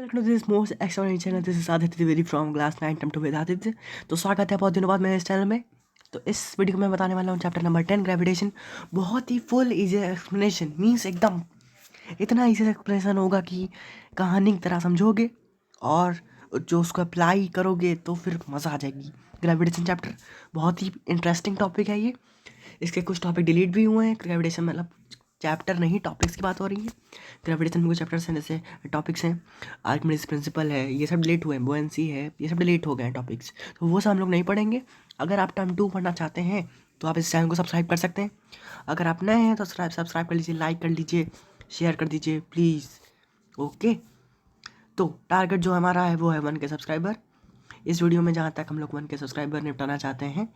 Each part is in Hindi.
Welcome to this most extraordinary channel. This is Aditya Trivedi from class 9 term two with Aditya. तो स्वागत है बहुत दिनों बाद मेरे इस चैनल में। तो इस वीडियो में मैं बताने वाला हूँ चैप्टर नंबर 10 ग्रेविटेशन। बहुत ही फुल इजी एक्सप्लेनेशन, मीन्स एकदम इतना इजी एक्सप्लेनेशन होगा कि कहानी की तरह समझोगे और जो उसको अप्लाई करोगे तो फिर मज़ा आ जाएगी। ग्रेविटेशन चैप्टर बहुत ही इंटरेस्टिंग टॉपिक है ये। इसके कुछ टॉपिक डिलीट भी हुए हैं। ग्रेविटेशन मतलब चैप्टर नहीं, टॉपिक्स की बात हो रही है। ग्रेविटेशन में कुछ चैप्टर्स हैं, जैसे टॉपिक्स हैं आर्किमिडीज प्रिंसिपल है, ये सब डिलीट हुए हैं। बुएंसी है, ये सब डिलीट हो गए हैं टॉपिक्स, तो वो सब हम लोग नहीं पढ़ेंगे। अगर आप टर्म 2 पढ़ना चाहते हैं तो आप इस चैनल को सब्सक्राइब कर सकते हैं। अगर आप नए हैं तो सब्सक्राइब कर लीजिए, लाइक कर लीजिए, शेयर कर दीजिए प्लीज़। ओके, तो टारगेट जो हमारा है वो है 1 के सब्सक्राइबर। इस वीडियो में जहाँ तक हम लोग 1 के सब्सक्राइबर निपटाना चाहते हैं,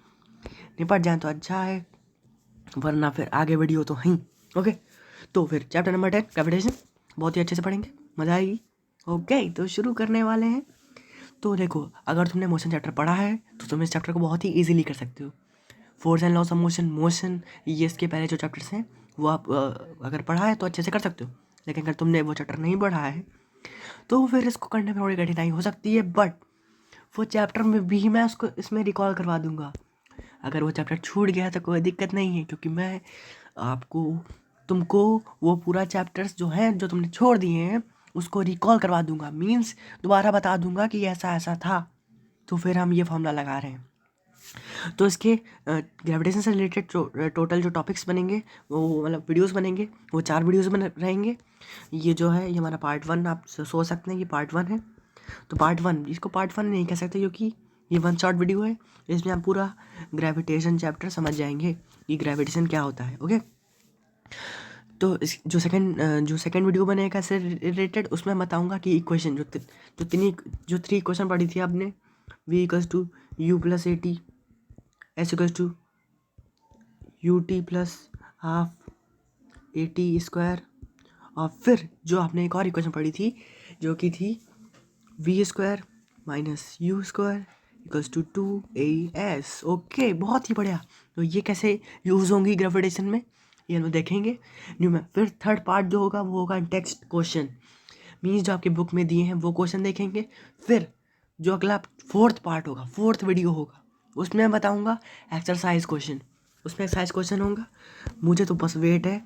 निपट जाएँ तो अच्छा है, वरना फिर आगे वीडियो तो हैं। ओके, तो फिर चैप्टर नंबर 10 ग्रेविटेशन बहुत ही अच्छे से पढ़ेंगे, मज़ा आएगी। ओके, तो शुरू करने वाले हैं। तो देखो, अगर तुमने मोशन चैप्टर पढ़ा है तो तुम इस चैप्टर को बहुत ही इजीली कर सकते हो। Force and loss of motion ये इसके पहले जो चैप्टर्स हैं वो आप अगर पढ़ा है तो अच्छे से कर सकते हो। लेकिन अगर तुमने वो चैप्टर नहीं पढ़ा है तो फिर इसको करने में थोड़ी कठिनाई हो सकती है, बट वो चैप्टर में भी मैं उसको इसमें रिकॉल करवा दूंगा। अगर वो चैप्टर छूट गया तो कोई दिक्कत नहीं है, क्योंकि मैं आपको तुमको वो पूरा चैप्टर्स जो हैं जो तुमने छोड़ दिए हैं उसको रिकॉल करवा दूंगा। मीन्स दोबारा बता दूंगा कि ऐसा ऐसा था, तो फिर हम ये फॉर्मूला लगा रहे हैं। तो इसके ग्रेविटेशन से रिलेटेड टोटल जो टॉपिक्स बनेंगे, वो मतलब वीडियोस बनेंगे, वो 4 वीडियोस बन रहेंगे। ये जो है ये हमारा पार्ट 1, आप सोच सकते हैं कि पार्ट 1 है। तो पार्ट 1, इसको पार्ट 1 नहीं कह सकते क्योंकि ये 1 शॉर्ट वीडियो है। इसमें आप पूरा ग्रेविटेशन चैप्टर समझ जाएंगे कि ग्रेविटेशन क्या होता है। ओके, तो इस जो सेकंड वीडियो बनेगा इससे रिलेटेड, उसमें मैं बताऊंगा कि इक्वेशन जो 3 क्वेश्चन पढ़ी थी आपने, v equals to U plus A T, S equals to U T plus half A T square, और फिर जो आपने एक और इक्वेशन पढ़ी थी जो कि थी V square minus U square equals to 2as। Okay, बहुत ही बढ़िया। तो ये कैसे यूज़ होंगी ग्रेविटेशन में, ये हम लोग देखेंगे न्यू में। फिर थर्ड पार्ट जो होगा वो होगा टेक्स्ट क्वेश्चन, मीन्स जो आपके बुक में दिए हैं वो क्वेश्चन देखेंगे। फिर जो अगला फोर्थ पार्ट होगा, फोर्थ वीडियो होगा, उसमें मैं बताऊँगा एक्सरसाइज क्वेश्चन। उसमें एक्सरसाइज क्वेश्चन होगा। मुझे तो बस वेट है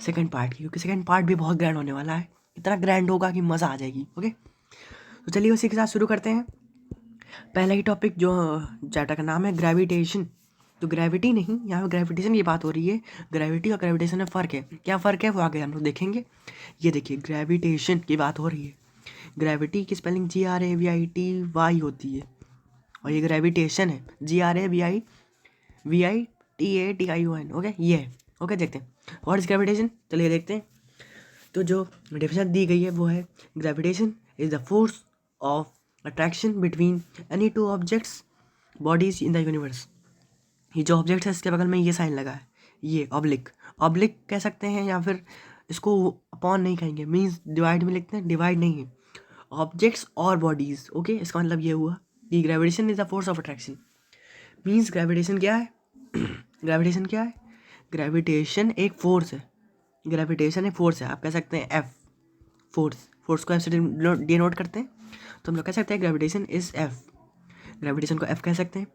सेकेंड पार्ट की, क्योंकि सेकेंड पार्ट भी बहुत ग्रैंड होने वाला है। इतना ग्रैंड होगा कि मज़ा आ जाएगी। ओके, तो चलिए उसी के साथ शुरू करते हैं। पहला ही टॉपिक जो चैप्टर का नाम है ग्रेविटेशन। तो ग्रेविटी नहीं, यहाँ पे ग्रेविटेशन की बात हो रही है। ग्रेविटी और ग्रेविटेशन में फ़र्क है, क्या फ़र्क है वो आगे हम लोग देखेंगे। ये देखिए, ग्रेविटेशन की बात हो रही है। ग्रेविटी की स्पेलिंग GRAVITY होती है, और ये ग्रेविटेशन है GRAVITATION। ओके, ये है। ओके, देखते हैं व्हाट इज ग्रेविटेशन, चलिए देखते हैं। तो जो डेफिनेशन दी गई है वो है gravitation is the force of attraction between any two objects bodies in the universe. ये जो ऑब्जेक्ट है इसके बगल में ये साइन लगा है, ये ऑब्लिक ऑब्लिक कह सकते हैं, या फिर इसको अपॉन नहीं कहेंगे, मीन्स डिवाइड में लिखते हैं, डिवाइड नहीं है, ऑब्जेक्ट्स और बॉडीज। ओके, इसका मतलब ये हुआ कि gravitation is the force of attraction. Means gravitation क्या है ग्रेविटेशन क्या है? ग्रेविटेशन एक फोर्स है। ग्रेविटेशन एक फोर्स है, आप कह सकते हैं एफ, फोर्स को एफ से डिनोट करते हैं, तो हम लोग कह सकते हैं ग्रेविटेशन इज एफ। ग्रेविटेशन को एफ कह सकते हैं।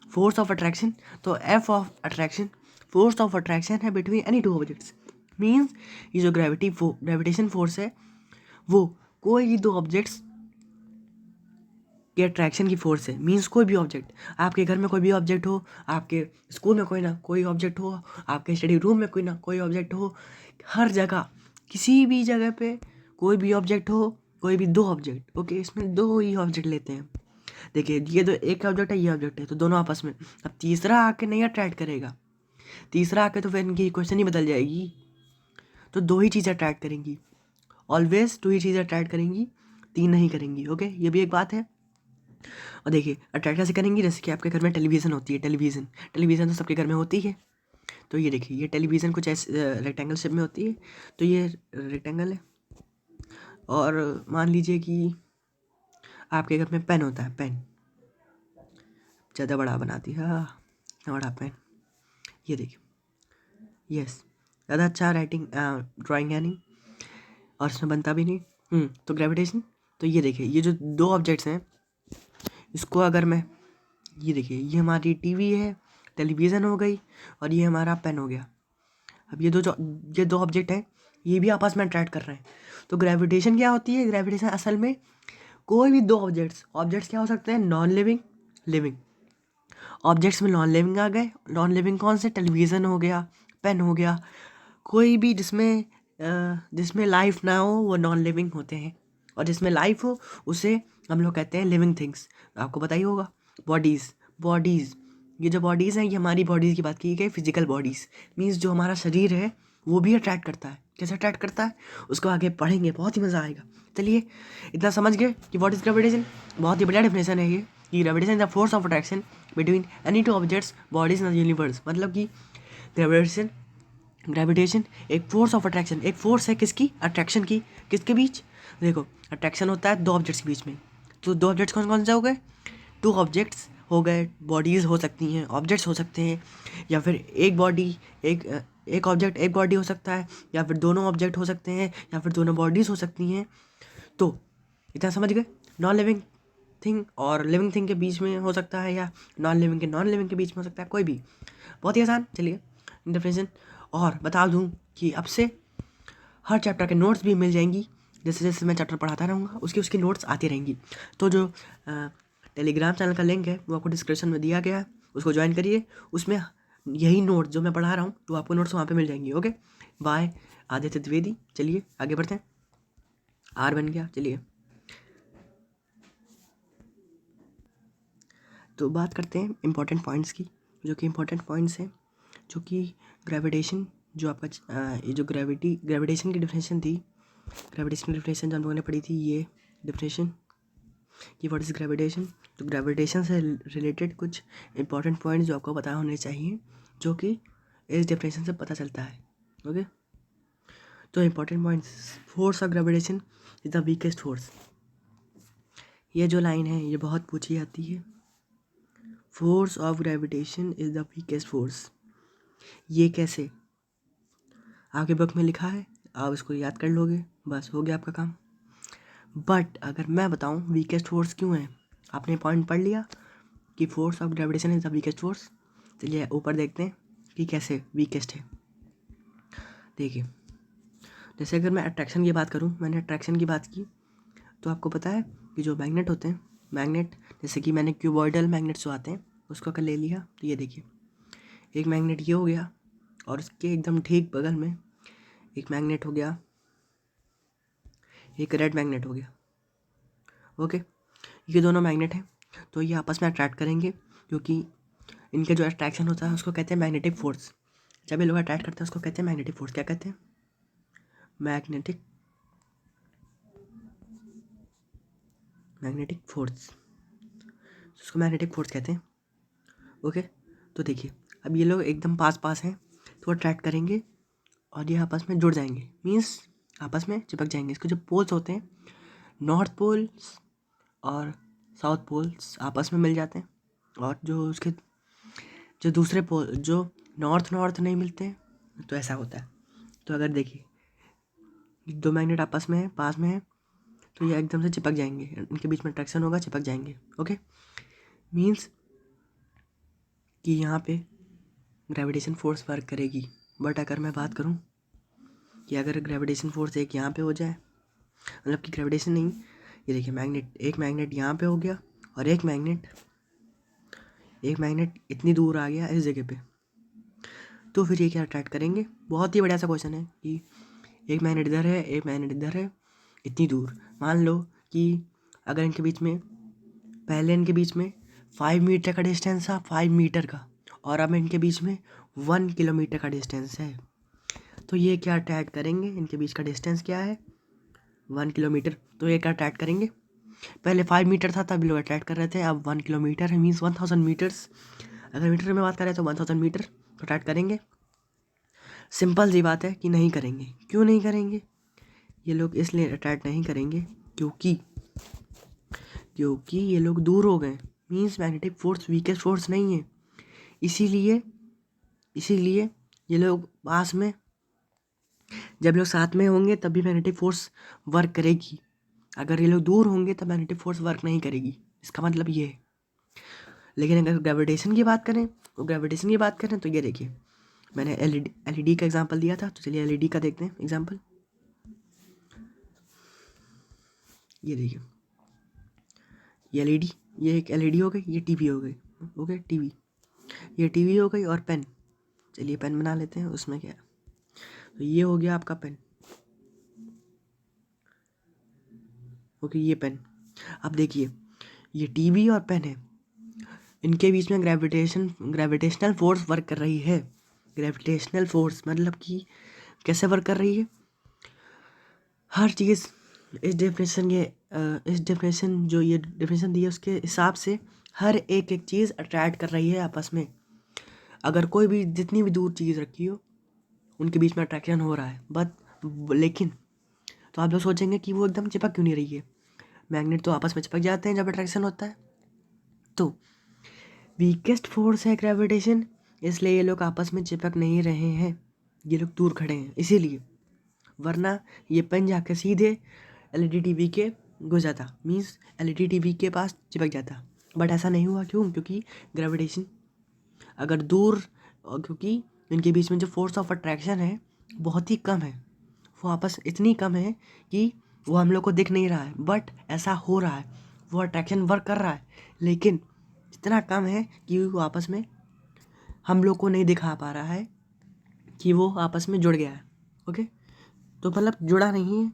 फोर्स ऑफ अट्रैक्शन, तो F of attraction, force of attraction है between any two objects. Means ये जो ग्रेविटेशन फोर्स है वो कोई दो ऑब्जेक्ट्स के अट्रैक्शन की फोर्स है। मीन्स कोई भी ऑब्जेक्ट, आपके घर में कोई भी ऑब्जेक्ट हो, आपके स्कूल में कोई ना कोई ऑब्जेक्ट हो, आपके स्टडी रूम में कोई ना कोई ऑब्जेक्ट हो, हर जगह किसी भी जगह पे कोई भी ऑब्जेक्ट हो, कोई भी दो ऑब्जेक्ट। ओके, इसमें दो ही ऑब्जेक्ट लेते हैं। देखिए, ये तो एक ऑब्जेक्ट है, ये ऑब्जेक्ट है, तो दोनों आपस में। अब तीसरा आके नहीं अट्रैक्ट करेगा, तीसरा आके तो फिर इनकी इक्वेशन ही बदल जाएगी। तो दो ही चीज़ें अट्रैक्ट करेंगी, ऑलवेज दो ही चीज़ें अट्रैक्ट करेंगी, तीन नहीं करेंगी। ओके, ये भी एक बात है। और देखिए, अट्रैक्ट कैसे करेंगी, जैसे कि आपके घर में टेलीविज़न होती है, टेलीविज़न तो सबके घर में होती है। तो ये देखिए, ये टेलीविज़न कुछ ऐसे रेक्टेंगल शेप में होती है, तो ये रेक्टेंगल है। और मान लीजिए कि आपके घर में पेन होता है, पेन ज़्यादा बड़ा बनाती है, हाँ बड़ा पेन, ये देखिए, यस, ज़्यादा अच्छा राइटिंग ड्राइंग है नहीं, और इसमें बनता भी नहीं। तो ग्रेविटेशन तो ये देखिए, ये जो दो ऑब्जेक्ट्स हैं, इसको अगर मैं, ये देखिए, ये हमारी टीवी है, टेलीविज़न हो गई, और ये हमारा पेन हो गया। अब ये दो ऑब्जेक्ट हैं, ये भी आपस में अट्रैक्ट कर रहे हैं। तो ग्रेविटेशन क्या होती है? ग्रेविटेशन असल में कोई भी दो ऑब्जेक्ट्स क्या हो सकते हैं? Non living, living. ऑब्जेक्ट्स में नॉन लिविंग आ गए। नॉन लिविंग कौन से? टेलीविज़न हो गया, पेन हो गया, कोई भी जिसमें लाइफ ना हो वो नॉन लिविंग होते हैं, और जिसमें लाइफ हो उसे हम लोग कहते हैं लिविंग थिंग्स। आपको पता ही होगा। बॉडीज़, ये जो बॉडीज़ हैं, ये हमारी बॉडीज़ की बात की गई, फिजिकल बॉडीज़। मीन्स जो हमारा शरीर है वो भी अट्रैक्ट करता है। कैसे अट्रैक्ट करता है उसको आगे पढ़ेंगे, बहुत ही मज़ा आएगा। चलिए, इतना समझ गए कि व्हाट इज़ ग्रेविटेशन। बहुत ही बढ़िया डेफिनेशन है ये, कि gravitation is the force of attraction between any two objects bodies in the universe. मतलब कि ग्रेविटेशन एक फोर्स ऑफ अट्रैक्शन, एक फोर्स है किसकी? अट्रैक्शन की। किसके बीच? देखो, अट्रैक्शन होता है दो ऑब्जेक्ट्स के बीच में। तो दो ऑब्जेक्ट्स कौन कौन से हो गए? टू ऑब्जेक्ट्स हो गए, बॉडीज़ हो सकती हैं, ऑब्जेक्ट्स हो सकते हैं, या फिर एक बॉडी, एक ऑब्जेक्ट एक बॉडी हो सकता है, या फिर दोनों ऑब्जेक्ट हो सकते हैं, या फिर दोनों बॉडीज़ हो सकती हैं। तो इतना समझ गए। नॉन लिविंग थिंग और लिविंग थिंग के बीच में हो सकता है, या नॉन लिविंग के बीच में हो सकता है, कोई भी। बहुत ही आसान। चलिए, डेफिनेशन और बता दूं कि अब से हर चैप्टर के नोट्स भी मिल जाएंगी। जैसे जैसे मैं चैप्टर पढ़ाता रहूँगा उसकी नोट्स आती रहेंगी। तो जो टेलीग्राम चैनल का लिंक है वो आपको डिस्क्रिप्शन में दिया गया है, उसको ज्वाइन करिए। उसमें यही नोट जो मैं पढ़ा रहा हूँ तो आपको नोट्स वहाँ पे मिल जाएंगी। Okay, bye. आदित्य द्विवेदी। चलिए आगे बढ़ते हैं। आर बन गया। चलिए, तो बात करते हैं इम्पोर्टेंट पॉइंट्स की, जो कि इम्पोर्टेंट पॉइंट्स हैं, जो कि ग्रेविटेशन, जो आपका ये जो ग्रेविटेशन की डिफिनेशन थी, ग्रेविटेशन की डिफिनेशन जो हम लोगों ने पढ़ी थी, ये डिफिनेशन कि व्हाट इज़ ग्रेविटेशन। तो ग्रेविटेशन से रिलेटेड कुछ इंपॉर्टेंट पॉइंट्स जो आपको पता होने चाहिए, जो कि इस डिफिनेशन से पता चलता है। ओके, तो important points. Force of gravitation is the weakest force. ये जो लाइन है ये बहुत पूछी जाती है। Force of gravitation is the weakest force. ये कैसे? आपके बुक में लिखा है, आप इसको याद कर लोगे, बस हो गया आपका काम। बट अगर मैं बताऊं वीकेस्ट फोर्स क्यों है, आपने पॉइंट पढ़ लिया कि force of gravitation is the weakest force. चलिए ऊपर देखते हैं कि कैसे वीकेस्ट है। देखिए, जैसे अगर मैं अट्रैक्शन की बात करूं, मैंने अट्रैक्शन की बात की, तो आपको पता है कि जो मैग्नेट होते हैं, मैग्नेट, जैसे कि मैंने क्यूबॉइडल मैग्नेट्स जो आते हैं उसको अगर ले लिया, तो ये देखिए, एक मैग्नेट ये हो गया, और उसके एकदम ठीक बगल में एक मैग्नेट हो गया, एक रेड मैग्नेट हो गया। ओके, ये दोनों मैग्नेट हैं, तो ये आपस में अट्रैक्ट करेंगे, क्योंकि इनका जो अट्रैक्शन होता है उसको कहते हैं मैग्नेटिक फोर्स। जब ये लोग अट्रैक्ट करते हैं उसको कहते हैं मैग्नेटिक फोर्स। क्या कहते हैं? मैग्नेटिक फोर्स, उसको मैग्नेटिक फोर्स कहते हैं। ओके, तो देखिए, अब ये लोग एकदम पास पास हैं, तो अट्रैक्ट करेंगे और ये आपस में जुड़ जाएंगे, मीन्स आपस में चिपक जाएंगे। इसके जो पोल्स होते हैं, नॉर्थ पोल्स और साउथ पोल्स आपस में मिल जाते हैं, और जो उसके जो दूसरे पोल, जो नॉर्थ नॉर्थ नहीं मिलते हैं, तो ऐसा होता है। तो अगर देखिए, दो मैग्नेट आपस में है, पास में है, तो ये एकदम से चिपक जाएंगे, इनके बीच में अट्रैक्शन होगा, चिपक जाएंगे। ओके, मीन्स कि यहाँ पे ग्रेविटेशन फोर्स वर्क करेगी। बट अगर मैं बात करूँ कि अगर ग्रेविटेशन फोर्स एक यहाँ पे हो जाए, मतलब कि ग्रेविटेशन नहीं, ये देखिए, एक मैग्नेट यहाँ पे हो गया, और एक मैग्नेट इतनी दूर आ गया इस जगह पे, तो फिर ये क्या अट्रैक्ट करेंगे? बहुत ही बढ़िया सा क्वेश्चन है कि एक मैग्नेट इधर है, एक मैग्नेट इधर है, इतनी दूर। मान लो कि अगर इनके बीच में, पहले इनके बीच में 5 मीटर का डिस्टेंस था, 5 मीटर का, और अब इनके बीच में 1 किलोमीटर का डिस्टेंस है, तो ये क्या अट्रैक्ट करेंगे? इनके बीच का डिस्टेंस क्या है? 1 किलोमीटर। तो ये क्या अट्रैक्ट करेंगे? पहले 5 मीटर था तब लोग अट्रैक्ट कर रहे थे, अब 1 किलोमीटर है, मीन्स 1000 मीटर्स। अगर मीटर में बात करें तो 1000 मीटर तो अट्रैक्ट करेंगे। सिंपल सी बात है कि नहीं करेंगे। क्यों नहीं करेंगे? ये लोग इसलिए अट्रैक्ट नहीं करेंगे क्योंकि ये लोग दूर हो गए, means magnetic force weakest force नहीं है। इसीलिए ये लोग जब लोग साथ में होंगे तभी मैग्नेटिक फोर्स वर्क करेगी। अगर ये लोग दूर होंगे तो मैग्नेटिक फोर्स वर्क नहीं करेगी, इसका मतलब ये है। लेकिन अगर ग्रेविटेशन की बात करें तो ये देखिए, मैंने एलईडी का एग्जांपल दिया था, तो चलिए एलईडी का देखते हैं एग्जांपल। ये देखिए, ये एलईडी, ये एक एलईडी हो गई, ये टीवी हो गई, ओके टीवी, ये टीवी हो गई और पेन। चलिए पेन बना लेते हैं, उसमें क्या है, तो ये हो गया आपका पेन, ओके ये पेन। अब देखिए, ये टीवी और पेन है, इनके बीच में ग्रेविटेशनल फोर्स वर्क कर रही है। ग्रेविटेशनल फोर्स मतलब कि कैसे वर्क कर रही है, हर चीज़ इस डेफिनेशन जो ये डेफिनेशन दी है उसके हिसाब से हर एक चीज़ अट्रैक्ट कर रही है आपस में। अगर कोई भी जितनी भी दूर चीज़ रखी हो उनके बीच में अट्रैक्शन हो रहा है, बट लेकिन तो आप लोग सोचेंगे कि वो एकदम चिपक क्यों नहीं रही है, मैग्नेट तो आपस में चिपक जाते हैं जब अट्रैक्शन होता है। तो वीकेस्ट फोर्स है ग्रेविटेशन, इसलिए ये लोग आपस में चिपक नहीं रहे हैं, ये लोग दूर खड़े हैं इसीलिए, वरना ये पेन जाकर सीधे एलईडी टीवी के घुस जाता, मीन्स एलईडी टीवी के पास चिपक जाता। बट ऐसा नहीं हुआ, क्यों? क्योंकि ग्रेविटेशन अगर दूर, क्योंकि इनके बीच में जो फोर्स ऑफ अट्रैक्शन है बहुत ही कम है, वो आपस इतनी कम है कि वो हम लोग को दिख नहीं रहा है, बट ऐसा हो रहा है, वो अट्रैक्शन वर्क कर रहा है, लेकिन इतना कम है कि वो आपस में हम लोग को नहीं दिखा पा रहा है कि वो आपस में जुड़ गया है, ओके। तो मतलब जुड़ा नहीं है,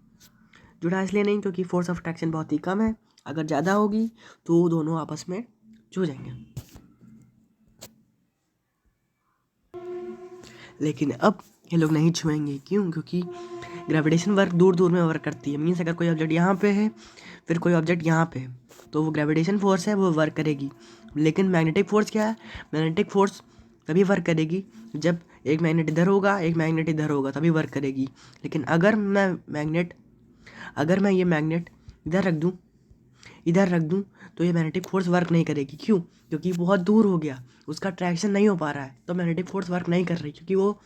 जुड़ा इसलिए नहीं क्योंकि फोर्स ऑफ अट्रैक्शन बहुत ही कम है, अगर ज़्यादा होगी तो दोनों आपस में जुड़ जाएंगे। लेकिन अब ये लोग नहीं छुएंगे, क्यों? क्योंकि ग्रेविटेशन वर्क दूर दूर में वर्क करती है, मीन्स अगर कोई ऑब्जेक्ट यहाँ पे है फिर कोई ऑब्जेक्ट यहाँ पे है तो वो ग्रेविटेशन फोर्स है वो वर्क करेगी। लेकिन मैग्नेटिक फोर्स क्या है, मैग्नेटिक फोर्स तभी वर्क करेगी जब एक मैग्नेट इधर होगा एक मैग्नेट इधर होगा, तभी वर्क करेगी। लेकिन अगर मैं ये मैग्नेट इधर रख दूँ तो ये मैग्नेटिक फोर्स वर्क नहीं करेगी, क्यों? क्योंकि बहुत दूर हो गया, उसका अट्रैक्शन नहीं हो पा रहा है, तो मैग्नेटिक फोर्स वर्क नहीं कर रही, क्योंकि वो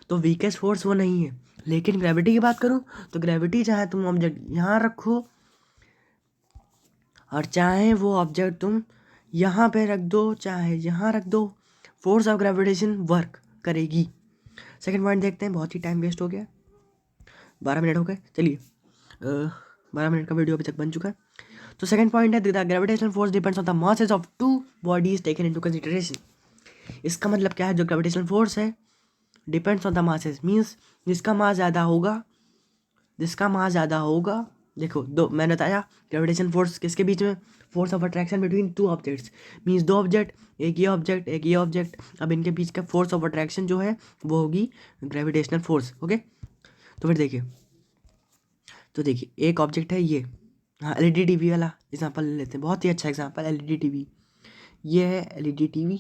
तो वीकेस्ट फोर्स वो नहीं है। लेकिन ग्रेविटी की बात करूँ तो ग्रेविटी चाहे तुम ऑब्जेक्ट यहाँ रखो और चाहे वो ऑब्जेक्ट तुम यहाँ पे रख दो चाहे यहाँ रख दो, फोर्स ऑफ ग्रेविटेशन वर्क करेगी। सेकंड पॉइंट देखते हैं, बहुत ही टाइम वेस्ट हो गया, 12 मिनट हो गए, चलिए 12 मिनट का वीडियो अभी तक बन चुका है। तो सेकंड पॉइंट है, the gravitational force depends on the masses of two bodies taken into consideration. इसका मतलब क्या है, जो ग्रेविटेशनल फोर्स है depends on the masses, means जिसका मास ज़्यादा होगा, देखो दो मैंने बताया ग्रेविटेशन फोर्स किसके बीच में, force of attraction between two objects, means दो ऑब्जेक्ट, एक ये ऑब्जेक्ट, अब इनके बीच का फोर्स ऑफ अट्रैक्शन जो है वो होगी ग्रेविटेशनल फोर्स, ओके। तो फिर देखिए एक ऑब्जेक्ट है ये, हाँ एलईडी टीवी वाला एग्जांपल ले लेते हैं, बहुत ही अच्छा एग्जांपल एलईडी टीवी, ये है एलईडी टीवी,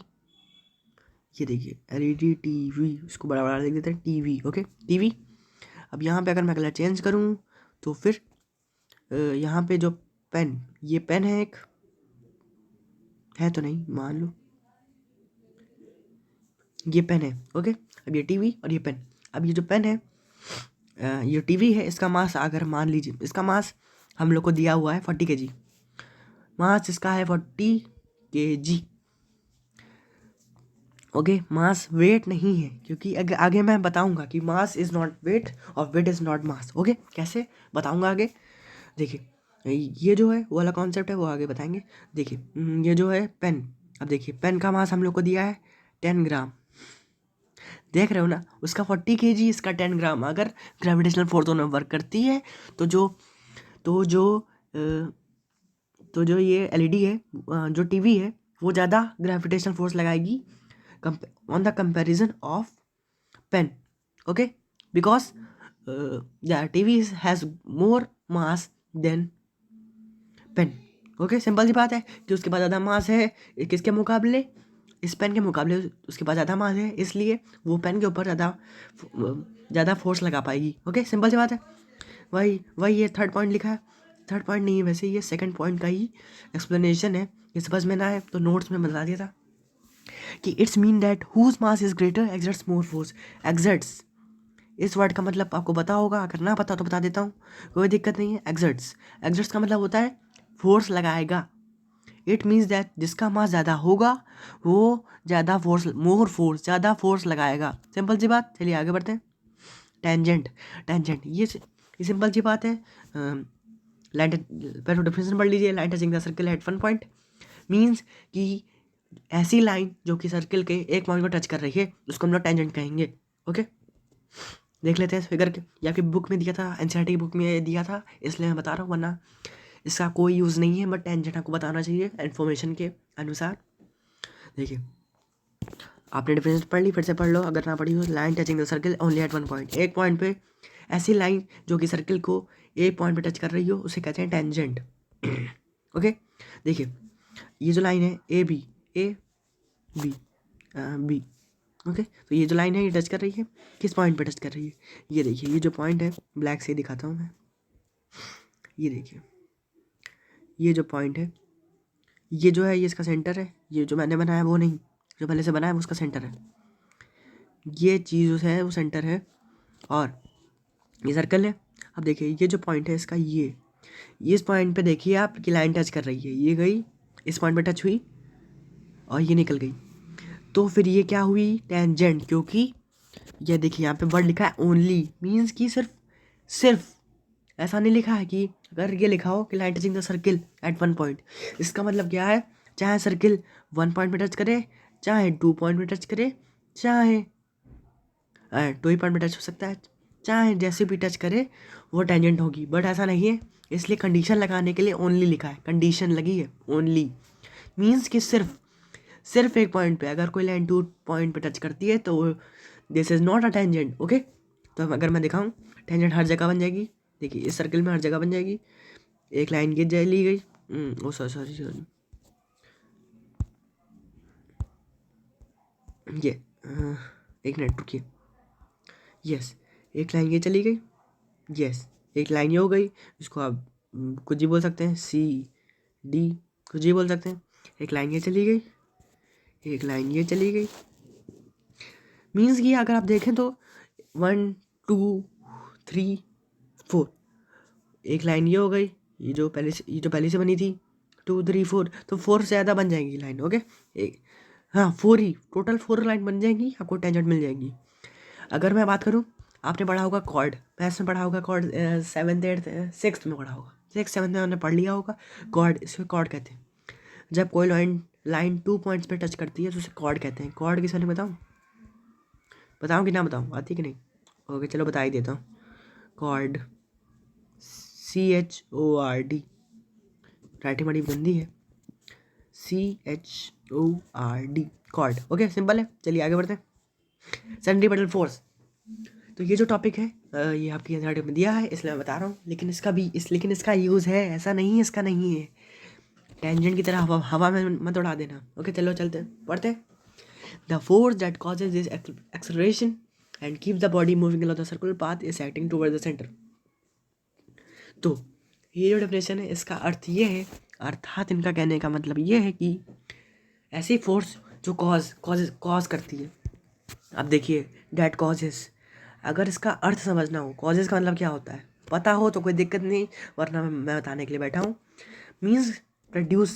ये देखिए एलईडी टीवी, इसको बड़ा बड़ा लिख देते हैं टीवी, ओके टीवी। अब यहाँ पे अगर मैं कलर चेंज करूँ तो फिर यहाँ पे जो पेन, ये पेन है एक, है तो नहीं मान लो ये पेन है, ओके। अब ये टीवी और ये पेन, अब ये जो पेन है ये टीवी है, इसका मास अगर मान लीजिए, इसका मास हम लोग को दिया हुआ है 40 kg, मास इसका है 40 kg, ओके। मास वेट नहीं है, क्योंकि आगे मैं बताऊंगा कि मास इज़ नॉट वेट और weight is not mass, okay. कैसे बताऊंगा आगे, देखिए ये जो है वो वाला कॉन्सेप्ट है वो आगे बताएंगे। देखिए ये जो है पेन, अब देखिए पेन का मास हम लोग को दिया है 10 ग्राम, देख रहे हो ना, उसका 40 kg, इसका 10 ग्राम। अगर ग्रेविटेशनल फोर्स दोनों वर्क करती है तो जो तो जो अ, तो जो ये एलईडी है, जो टीवी है, वो ज़्यादा ग्रेविटेशनल फोर्स लगाएगी on the comparison of pen, okay, because the TV has more mass than pen, okay. Simple सी बात है कि उसके पास ज़्यादा मास है, किसके मुकाबले, इस पेन के मुकाबले उसके पास ज़्यादा मास है, इसलिए वो पेन के ऊपर ज़्यादा फोर्स लगा पाएगी, ओके। सिंपल सी बात है, वही ये थर्ड पॉइंट लिखा है, थर्ड पॉइंट नहीं है वैसे, ये सेकंड पॉइंट का ही एक्सप्लेनेशन है, ये समझ में ना है तो नोट्स में बता दिया था कि it's mean that whose mass is greater exerts more force, exerts इस वर्ड का मतलब आपको पता होगा, अगर ना पता तो बता देता हूँ, कोई दिक्कत नहीं है। एक्सर्ट्स, एक्सर्ट्स का मतलब होता है फोर्स लगाएगा। इट मीन्स दैट जिसका मास ज़्यादा होगा वो ज़्यादा फोर्स, मोर फोर्स, ज़्यादा फोर्स लगाएगा। सिंपल सी बात, चलिए आगे बढ़ते हैं। टेंजेंट, टेंजेंट ये सिंपल सी बात है। लाइन, पहले डेफिनेशन पढ़ लीजिए। Line touching the circle eight one point means कि ऐसी लाइन जो कि सर्कल के एक पॉइंट को टच कर रही है उसको हम लोग टेंजेंट कहेंगे। ओके, देख लेते हैं इस फिगर के, या फिर बुक में दिया था, एनसीईआरटी की बुक में दिया था, इसलिए मैं बता रहा हूँ, वरना इसका कोई यूज़ नहीं है, बट टेंजेंट आपको बताना चाहिए इन्फॉर्मेशन के अनुसार। देखिए, आपने डिफरेंस पढ़ ली, फिर से पढ़ लो अगर ना पढ़ी हो। Line touching the circle only at one point, एक पॉइंट पे ऐसी लाइन जो कि सर्कल को एक पॉइंट पे टच कर रही हो उसे कहते हैं टेंजेंट। ओके, देखिए ये जो लाइन है A B, A B, B, okay, तो ये जो लाइन है ये टच कर रही है, किस पॉइंट पे टच कर रही है? ये देखिए, ये जो पॉइंट है, ब्लैक से दिखाता हूँ मैं, ये देखिए, ये जो पॉइंट है, ये जो है ये इसका सेंटर है। ये जो मैंने बनाया वो नहीं, जो पहले से बनाया वो उसका सेंटर है। ये चीज़ जो है वो सेंटर है और ये सर्कल है। अब देखिए ये जो पॉइंट है इसका, ये इस पॉइंट पे देखिए आपकी लाइन टच कर रही है, ये गई इस पॉइंट पे टच हुई और ये निकल गई, तो फिर ये क्या हुई? टेंजेंट, क्योंकि ये देखिए यहाँ पे वर्ड लिखा है ओनली, मीन्स कि सिर्फ, सिर्फ, ऐसा नहीं लिखा है कि अगर ये लिखा हो कि line touching the circle eight one point, इसका मतलब क्या है? चाहे सर्किल वन पॉइंट पे टच करे, चाहे टू पॉइंट पे टच करे, चाहे टू ही पॉइंट पे टच हो सकता है, चाहे जैसे भी टच करे वो टेंजेंट होगी, बट ऐसा नहीं है। इसलिए कंडीशन लगाने के लिए ओनली लिखा है, कंडीशन लगी है ओनली, मीन्स कि सिर्फ, सिर्फ एक पॉइंट पे अगर कोई लाइन टू पॉइंट पे टच करती है तो this is not a tangent. Okay, तो अगर मैं दिखाऊँ, टेंजेंट हर जगह बन जाएगी। देखिए इस सर्कल में हर जगह बन जाएगी। एक लाइन ये जाए ली गई, ओ सॉरी सॉरी सॉरी, ये एक मिनट रुकिए। यस, एक लाइन ये चली गई, यस, एक लाइन ये हो गई, इसको आप कुछ ही बोल सकते हैं, सी डी, कुछ ही बोल सकते हैं। एक लाइन ये चली गई, एक लाइन ये चली गई, मीन्स कि अगर आप देखें तो 1 2 3 4, एक लाइन ये हो गई, ये जो पहले से बनी थी 2 3 4, तो 4 से ज़्यादा बन जाएंगी लाइन। ओके, एक, हाँ 4 ही टोटल, 4 लाइन बन जाएंगी, आपको टेंजेंट मिल जाएगी। अगर मैं बात करूँ, आपने पढ़ा होगा कॉर्ड, मैथ्स में पढ़ा होगा कॉर्ड, सेवन्थ एट्थ सिक्स में पढ़ा होगा, सिक्स सेवन्थ में हमने पढ़ लिया होगा कॉर्ड। इसको कॉर्ड कहते हैं। जब कोई लाइन लाइन 2 पॉइंट्स पे टच करती है तो उसे कॉर्ड कहते हैं। कॉर्ड किस वाले बताऊँ, बताऊँ कि ना बताऊँ, आती है कि नहीं? ओके चलो बता ही देता हूँ। कॉर्ड, CHORD, राइटिंग बड़ी गंदी है, CHORD, कॉर्ड। ओके सिंपल है, चलिए आगे बढ़ते हैं। सेंट्रीपेटल फोर्स, तो ये जो टॉपिक है ये आपकी एनसीईआरटी में दिया है, इसलिए मैं बता रहा हूँ, लेकिन इसका भी लेकिन इसका यूज़ है, ऐसा नहीं है इसका नहीं है। टेंजेंट की तरह हवा में मत उड़ा देना। ओके चलो चलते हैं, पढ़ते हैं। The force that causes this acceleration and keep the body moving along the circular path is acting toward the centre. तो ये जो डेफिनेशन है इसका अर्थ ये है, अर्थात इनका कहने का मतलब ये है कि ऐसी फोर्स जो कॉज करती है। अब देखिए डैट कॉजेस, अगर इसका अर्थ समझना हो, कॉजेस का मतलब क्या होता है पता हो तो कोई दिक्कत नहीं, वरना मैं बताने के लिए बैठा हूँ। मीन्स प्रोड्यूस,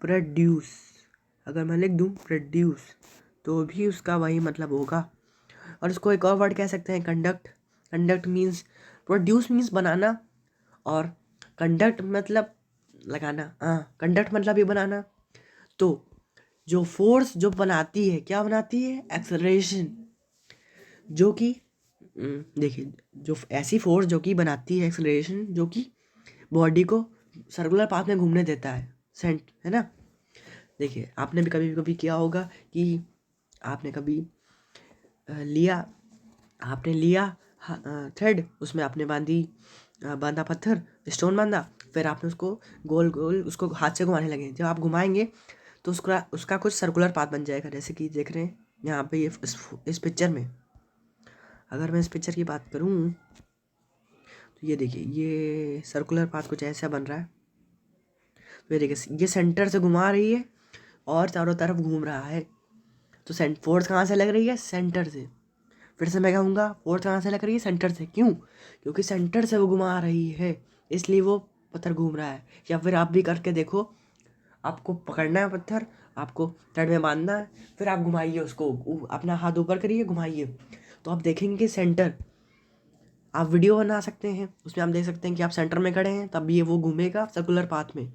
प्रोड्यूस, अगर मैं लिख दूँ प्रोड्यूस तो भी उसका वही मतलब होगा। और उसको एक और वर्ड कह सकते हैं, conduct. Conduct means, produce means बनाना, और कंडक्ट मतलब लगाना। हाँ, कंडक्ट मतलब ये बनाना। तो जो फोर्स जो बनाती है, क्या बनाती है? एक्सेलरेशन, जो कि देखिए, जो ऐसी फोर्स जो कि बनाती है एक्सेलरेशन, जो कि बॉडी को सर्कुलर पाथ में घूमने देता है, सेंट है ना। देखिए आपने भी कभी कभी किया होगा कि आपने कभी लिया, आपने लिया थ्रेड, उसमें आपने बांधा पत्थर, स्टोन बांधा, फिर आपने उसको गोल गोल उसको हाथ से घुमाने लगे। जब आप घुमाएंगे तो उसका उसका कुछ सर्कुलर पाथ बन जाएगा, जैसे कि देख रहे हैं यहाँ पे ये इस पिक्चर में। अगर मैं इस पिक्चर की बात करूँ तो ये देखिए, ये सर्कुलर पाथ कुछ ऐसा बन रहा है। तो ये देखिए, ये सेंटर से घुमा रही है और चारों तरफ घूम रहा है। तो फोर्स कहाँ से लग रही है? सेंटर से। फिर से मैं कहूँगा फोर्स कहाँ से लग रही है, सेंटर से। क्यों? क्योंकि सेंटर से वो घुमा रही है, इसलिए वो पत्थर घूम रहा है। या फिर आप भी करके देखो, आपको पकड़ना है पत्थर, आपको थ्रेड में बांधना है, फिर आप घुमाइए उसको, अपना हाथ ऊपर करिए, घुमाइए, तो आप देखेंगे कि सेंटर। आप वीडियो बना सकते हैं, उसमें आप देख सकते हैं कि आप सेंटर में खड़े हैं, तब ये वो घूमेगा सर्कुलर पाथ में।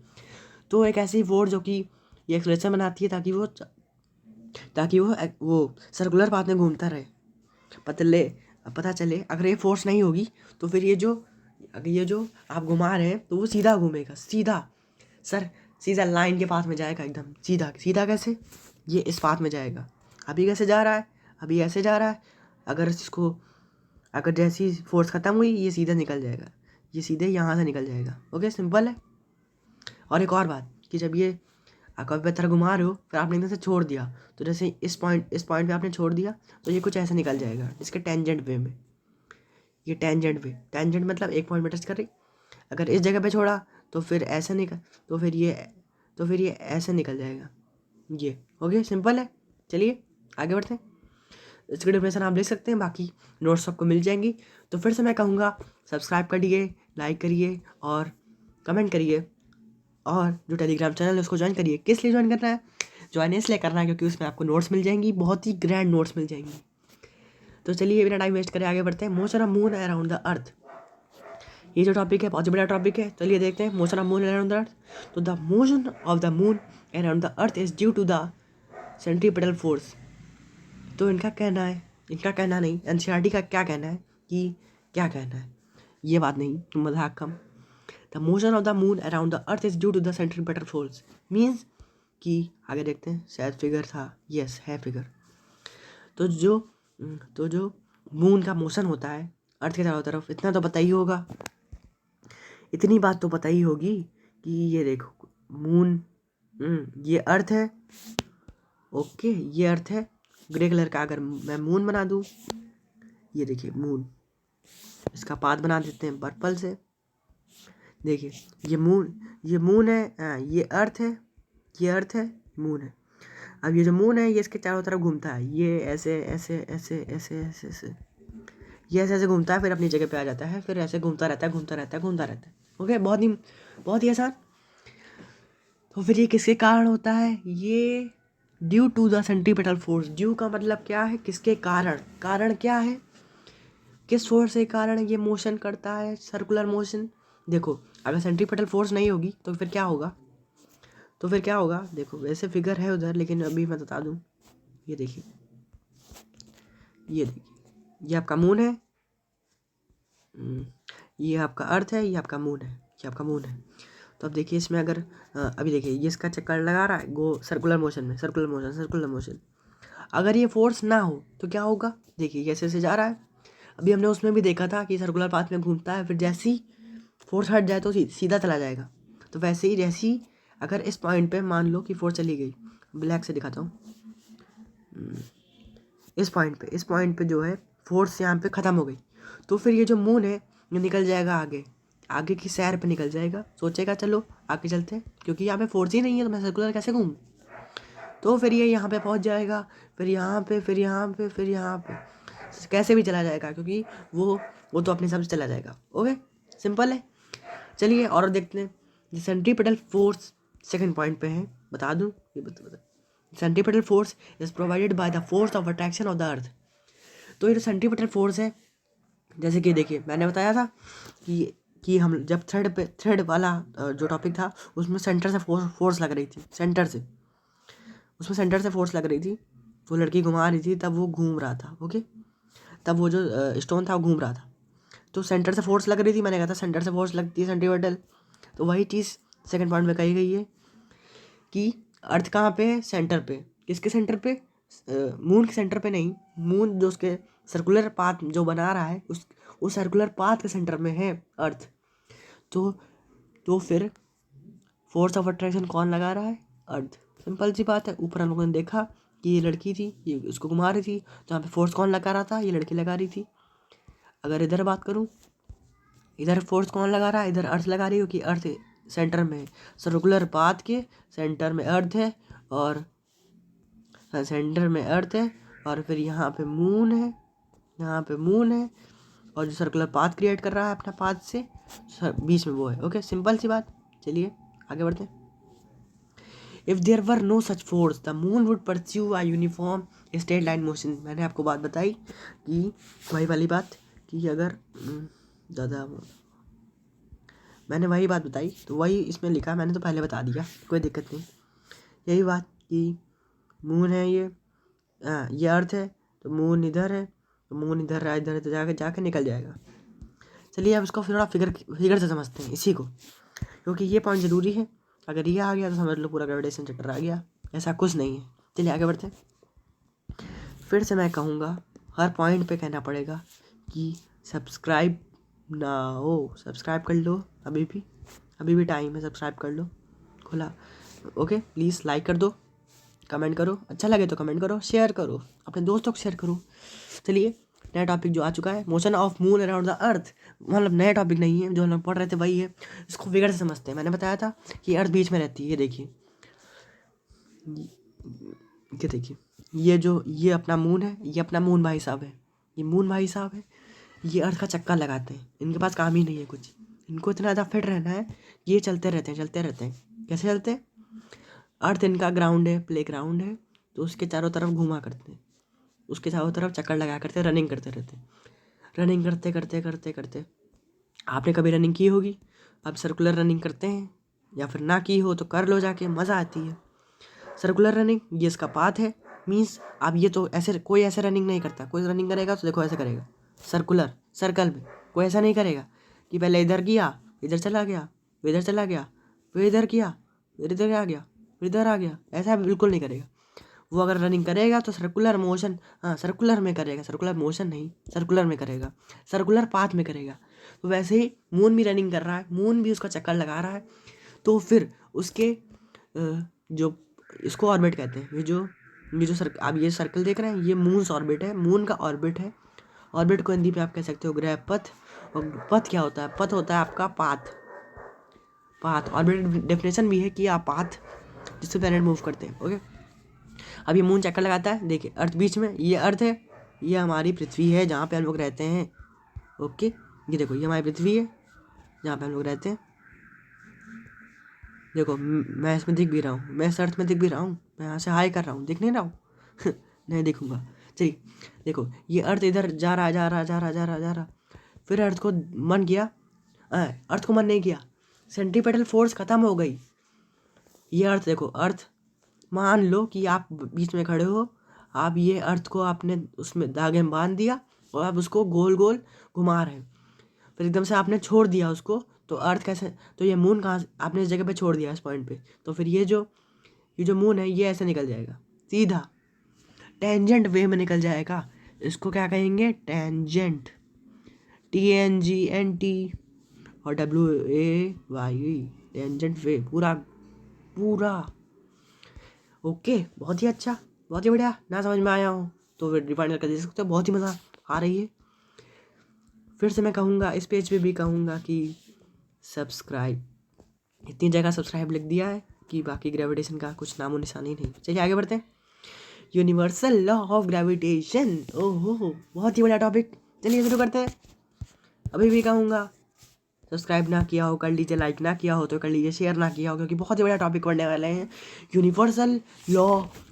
तो एक ऐसी फोर्स जो कि ये एक्सलेशन बनाती है ताकि वो सर्कुलर पाथ में घूमता रहे। पता चले अगर ये फोर्स नहीं होगी तो फिर अगर ये जो आप घुमा रहे हैं तो वो सीधा घूमेगा, सीधा सर, सीधा लाइन के पाथ में जाएगा, एकदम सीधा। सीधा कैसे? ये इस पाथ में जाएगा। अभी कैसे जा रहा है? अभी ऐसे जा रहा है। अगर जैसी फोर्स ख़त्म हुई, ये सीधा निकल जाएगा, ये सीधे यहाँ से निकल जाएगा। ओके, सिंपल है। और एक और बात कि जब ये कभी पत्थर घुमा रहे हो, फिर आपने एकदम से छोड़ दिया, तो जैसे इस पॉइंट पे आपने छोड़ दिया, तो ये कुछ ऐसा निकल जाएगा, इसके टेंजेंट वे में। ये टेंजेंट मतलब एक पॉइंट में टच कर रही। अगर इस जगह पे छोड़ा तो फिर ऐसे निकल, तो फिर ये ऐसे निकल जाएगा। ये ओके, सिंपल है। चलिए आगे बढ़ते हैं। इसकी डिफिनेशन आप देख सकते हैं, बाकी नोट्स आपको मिल जाएंगी। तो फिर से मैं कहूँगा, सब्सक्राइब करिए, लाइक करिए और कमेंट करिए, और जो टेलीग्राम चैनल है उसको ज्वाइन करिए। किस लिए ज्वाइन करना है? ज्वाइन इसलिए करना है क्योंकि उसमें आपको नोट्स मिल जाएंगी, बहुत ही ग्रैंड नोट्स मिल जाएंगी। तो चलिए बिना टाइम वेस्ट करे आगे बढ़ते हैं। Motion of moon around the अर्थ, ये जो टॉपिक है बहुत बड़ा टॉपिक है। चलिए देखते हैं motion of moon around the earth. तो the motion of the moon around the earth is due to the centripetal force. तो इनका कहना नहीं, एनसीईआरटी का क्या कहना है कि क्या कहना है, ये बात नहीं, मजाक कम। The motion of the moon around the earth is due to the centripetal force means कि आगे देखते हैं, शायद फिगर था, यस है फिगर। तो जो मून का मोशन होता है अर्थ के चारों तरफ, इतना तो पता ही होगा, इतनी बात तो पता ही होगी कि ये देखो मून, ये अर्थ है। ओके, ये अर्थ है ग्रे कलर का। अगर मैं मून बना दूँ, ये देखिए मून, इसका पाथ बना देते हैं पर्पल से। देखिए ये मून है, ये अर्थ है, मून है। अब ये जो मून है ये इसके चारों तरफ घूमता है, ये ऐसे ऐसे ऐसे ऐसे ऐसे ऐसे, ये ऐसे ऐसे घूमता है, फिर अपनी जगह पे आ जाता है, फिर ऐसे घूमता रहता है। ओके, बहुत ही आसान। तो फिर ये किसके कारण होता है? ये due to the centripetal force. Due का मतलब क्या है? किसके कारण? कारण क्या है? किस फोर्स के कारण ये मोशन करता है, सर्कुलर मोशन? देखो, अगर सेंट्रीपिटल फोर्स नहीं होगी तो फिर क्या होगा? देखो वैसे फिगर है उधर, लेकिन अभी मैं बता दूं। ये देखिए, ये आपका मून है, ये आपका अर्थ है, ये आपका मून है। तो अब देखिए इसमें अगर अभी देखिए ये इसका चक्कर लगा रहा है गो सर्कुलर मोशन। अगर ये फोर्स ना हो तो क्या होगा? देखिए कैसे से जा रहा है। अभी हमने उसमें भी देखा था कि सर्कुलर पाथ में घूमता है, फिर जैसी फोर्स हट जाए तो सीधा चला जाएगा। तो वैसे ही जैसी अगर इस पॉइंट पे मान लो कि फोर्स चली गई, ब्लैक से दिखाता हूँ, इस पॉइंट पे जो है फोर्स यहाँ पे ख़त्म हो गई, तो फिर ये जो मून है ये निकल जाएगा आगे की सैर पे निकल जाएगा। सोचेगा चलो आगे चलते हैं, क्योंकि यहाँ पे फोर्स ही नहीं है तो मैं सर्कुलर कैसे घूमूँ। तो फिर ये यहाँ पे पहुँच जाएगा, फिर यहाँ पे कैसे भी चला जाएगा, क्योंकि वो तो अपने हिसाब से चला जाएगा। ओके, सिंपल है। चलिए और देखते हैं। सेंट्रीपिटल फोर्स सेकंड पॉइंट पे है, बता दूँ ये बता। Centripetal force is provided by the force of attraction of the earth. तो ये जो सेंट्रीपिटल फोर्स है, जैसे कि देखिए मैंने बताया था कि हम जब थ्रेड वाला जो टॉपिक था उसमें सेंटर से फोर्स लग रही थी, सेंटर से फोर्स लग रही थी, वो लड़की घुमा रही थी, तब वो घूम रहा था। ओके, तब वो जो स्टोन था वो घूम रहा था, तो सेंटर से फोर्स लग रही थी। मैंने कहा था सेंटर से फोर्स लगती है सेंट्रीपिटल। तो वही चीज़ सेकंड पॉइंट में कही गई है कि अर्थ कहाँ पे है? सेंटर पे। किसके सेंटर पे? मून के सेंटर पे नहीं, मून जो उसके सर्कुलर पाथ जो बना रहा है उस सर्कुलर पाथ के सेंटर में है अर्थ। तो फिर फोर्स ऑफ अट्रैक्शन कौन लगा रहा है? अर्थ। सिंपल सी बात है। ऊपर हम लोगों ने देखा कि ये लड़की थी, ये उसको घुमा रही थी, तो यहाँ पे फोर्स कौन लगा रहा था? ये लड़की लगा रही थी। अगर इधर बात करूँ, इधर फोर्स कौन लगा रहा है? इधर अर्थ लगा रही हो कि अर्थ सेंटर में है, सर्कुलर पाथ के सेंटर में अर्थ है, और सेंटर में अर्थ है, और फिर यहाँ पे मून है, यहाँ पे मून है और जो सर्कुलर पाथ क्रिएट कर रहा है अपना पाथ से बीच में वो है। ओके, सिंपल सी बात। चलिए आगे बढ़ते हैं। If there were no such force the moon would pursue a uniform straight line motion. मैंने आपको बात बताई कि वही वाली बात कि अगर ज़्यादा मैंने वही बात बताई तो वही इसमें लिखा, मैंने तो पहले बता दिया, कोई दिक्कत नहीं। यही बात कि मून है ये अर्थ है, तो मून इधर है, तो मून इधर है, इधर तो जाके जाके निकल जाएगा। चलिए अब इसको थोड़ा फिगर से समझते हैं इसी को, क्योंकि ये पॉइंट ज़रूरी है। अगर ये आ गया तो समझ लो पूरा ग्रेविटेशन चैप्टर आ गया, ऐसा कुछ नहीं है। चलिए आगे बढ़ते हैं। फिर से मैं कहूँगा, हर पॉइंट पे कहना पड़ेगा कि सब्सक्राइब ना हो, सब्सक्राइब कर लो, अभी भी टाइम है, सब्सक्राइब कर लो खुला। ओके, प्लीज़ लाइक कर दो, कमेंट करो, अच्छा लगे तो कमेंट करो, शेयर करो, अपने दोस्तों को शेयर करो। चलिए नया टॉपिक जो आ चुका है, motion of moon around the अर्थ, मतलब नया टॉपिक नहीं है, जो हम लोग पढ़ रहे थे वही है। इसको फिगर से समझते हैं। मैंने बताया था कि अर्थ बीच में रहती है, ये देखिए, ये देखिए, ये अपना मून है, ये अपना मून भाई साहब है, ये मून भाई साहब है, ये अर्थ का चक्कर लगाते हैं। इनके पास काम ही नहीं है कुछ, इनको इतना ज़्यादा फिट रहना है, ये चलते रहते हैं। कैसे चलते हैं? अर्थ इनका ग्राउंड है, प्ले ग्राउंड है, तो उसके चारों तरफ घूमा करते हैं, उसके चारों तरफ चक्कर लगाया करते हैं, रनिंग करते रहते हैं। रनिंग करते करते करते करते आपने कभी रनिंग की होगी, आप सर्कुलर रनिंग करते हैं, या फिर ना की हो तो कर लो जाके, मज़ा आती है। सर्कुलर रनिंग ये इसका पाथ है, मीन्स आप ये तो ऐसे कोई ऐसे रनिंग नहीं करता। कोई रनिंग करेगा तो देखो ऐसे करेगा, सर्कल में। कोई ऐसा नहीं करेगा कि पहले इधर किया, इधर चला गया, फिर इधर चला गया, फिर इधर किया, फिर इधर आ गया, फिर इधर आ गया, ऐसा बिल्कुल नहीं करेगा। वो अगर रनिंग करेगा तो सर्कुलर मोशन, हाँ सर्कुलर में करेगा, सर्कुलर मोशन नहीं, सर्कुलर में करेगा, सर्कुलर पाथ में करेगा। तो वैसे ही मून भी रनिंग कर रहा है, मून भी उसका चक्कर लगा रहा है, तो फिर उसके जो इसको ऑर्बिट कहते हैं, ये जो आप ये सर्कल देख रहे हैं, ये मून्स ऑर्बिट है, मून का ऑर्बिट है। ऑर्बिट को हिंदी पे आप कह सकते हो ग्रह पथ। और पथ क्या होता है? पथ होता है आपका पाथ। ऑर्बिट डेफिनेशन भी है कि आप पाथ जिससे प्लैनेट मूव करते हैं। ओके, अब ये मून चक्कर लगाता है, देखिए अर्थ बीच में, ये अर्थ है, ये हमारी पृथ्वी है जहाँ पे हम लोग रहते हैं। ओके, ये देखो, ये हमारी पृथ्वी है जहाँ पे हम लोग रहते हैं। देखो मैं इसमें दिख भी रहा हूँ, मैं इस अर्थ में दिख भी रहा हूँ, मैं यहाँ से हाई कर रहा हूँ, दिख नहीं रहा हूँ नहीं दिखूंगा। चलिए देखो, ये अर्थ इधर जा रहा, फिर अर्थ को मन किया, अर्थ को मन नहीं किया, सेंट्रीपेटल फोर्स खत्म हो गई। ये अर्थ देखो, अर्थ मान लो कि आप बीच में खड़े हो, आप ये अर्थ को आपने उसमें धागे में बांध दिया और आप उसको गोल गोल घुमा रहे हैं, फिर एकदम से आपने छोड़ दिया उसको, तो अर्थ कैसे, तो ये मून कहाँ से आपने इस जगह पे छोड़ दिया, इस पॉइंट पे, तो फिर ये जो मून है ये ऐसे निकल जाएगा, सीधा टेंजेंट वे में निकल जाएगा। इसको क्या कहेंगे? टेंजेंट, TNGNT और WAY, टेंजेंट वे, पूरा। ओके, बहुत ही अच्छा, बहुत ही बढ़िया। ना समझ में आया हो तो फिर रिफाइंड करके दे सकते हो, बहुत ही मज़ा आ रही है। फिर से मैं कहूँगा, इस पेज पे भी कहूँगा कि सब्सक्राइब, इतनी जगह सब्सक्राइब लिख दिया है कि बाकी ग्रेविटेशन का कुछ नामो निशान ही नहीं। चलिए आगे बढ़ते हैं। यूनिवर्सल लॉ ऑफ ग्रेविटेशन, ओहो बहुत ही बड़ा टॉपिक। चलिए शुरू करते हैं। अभी भी कहूँगा, सब्सक्राइब ना किया हो कर लीजिए, लाइक ना किया हो तो कर लीजिए, शेयर ना किया हो, क्योंकि बहुत ही बड़ा टॉपिक पढ़ने वाले हैं, यूनिवर्सल लॉ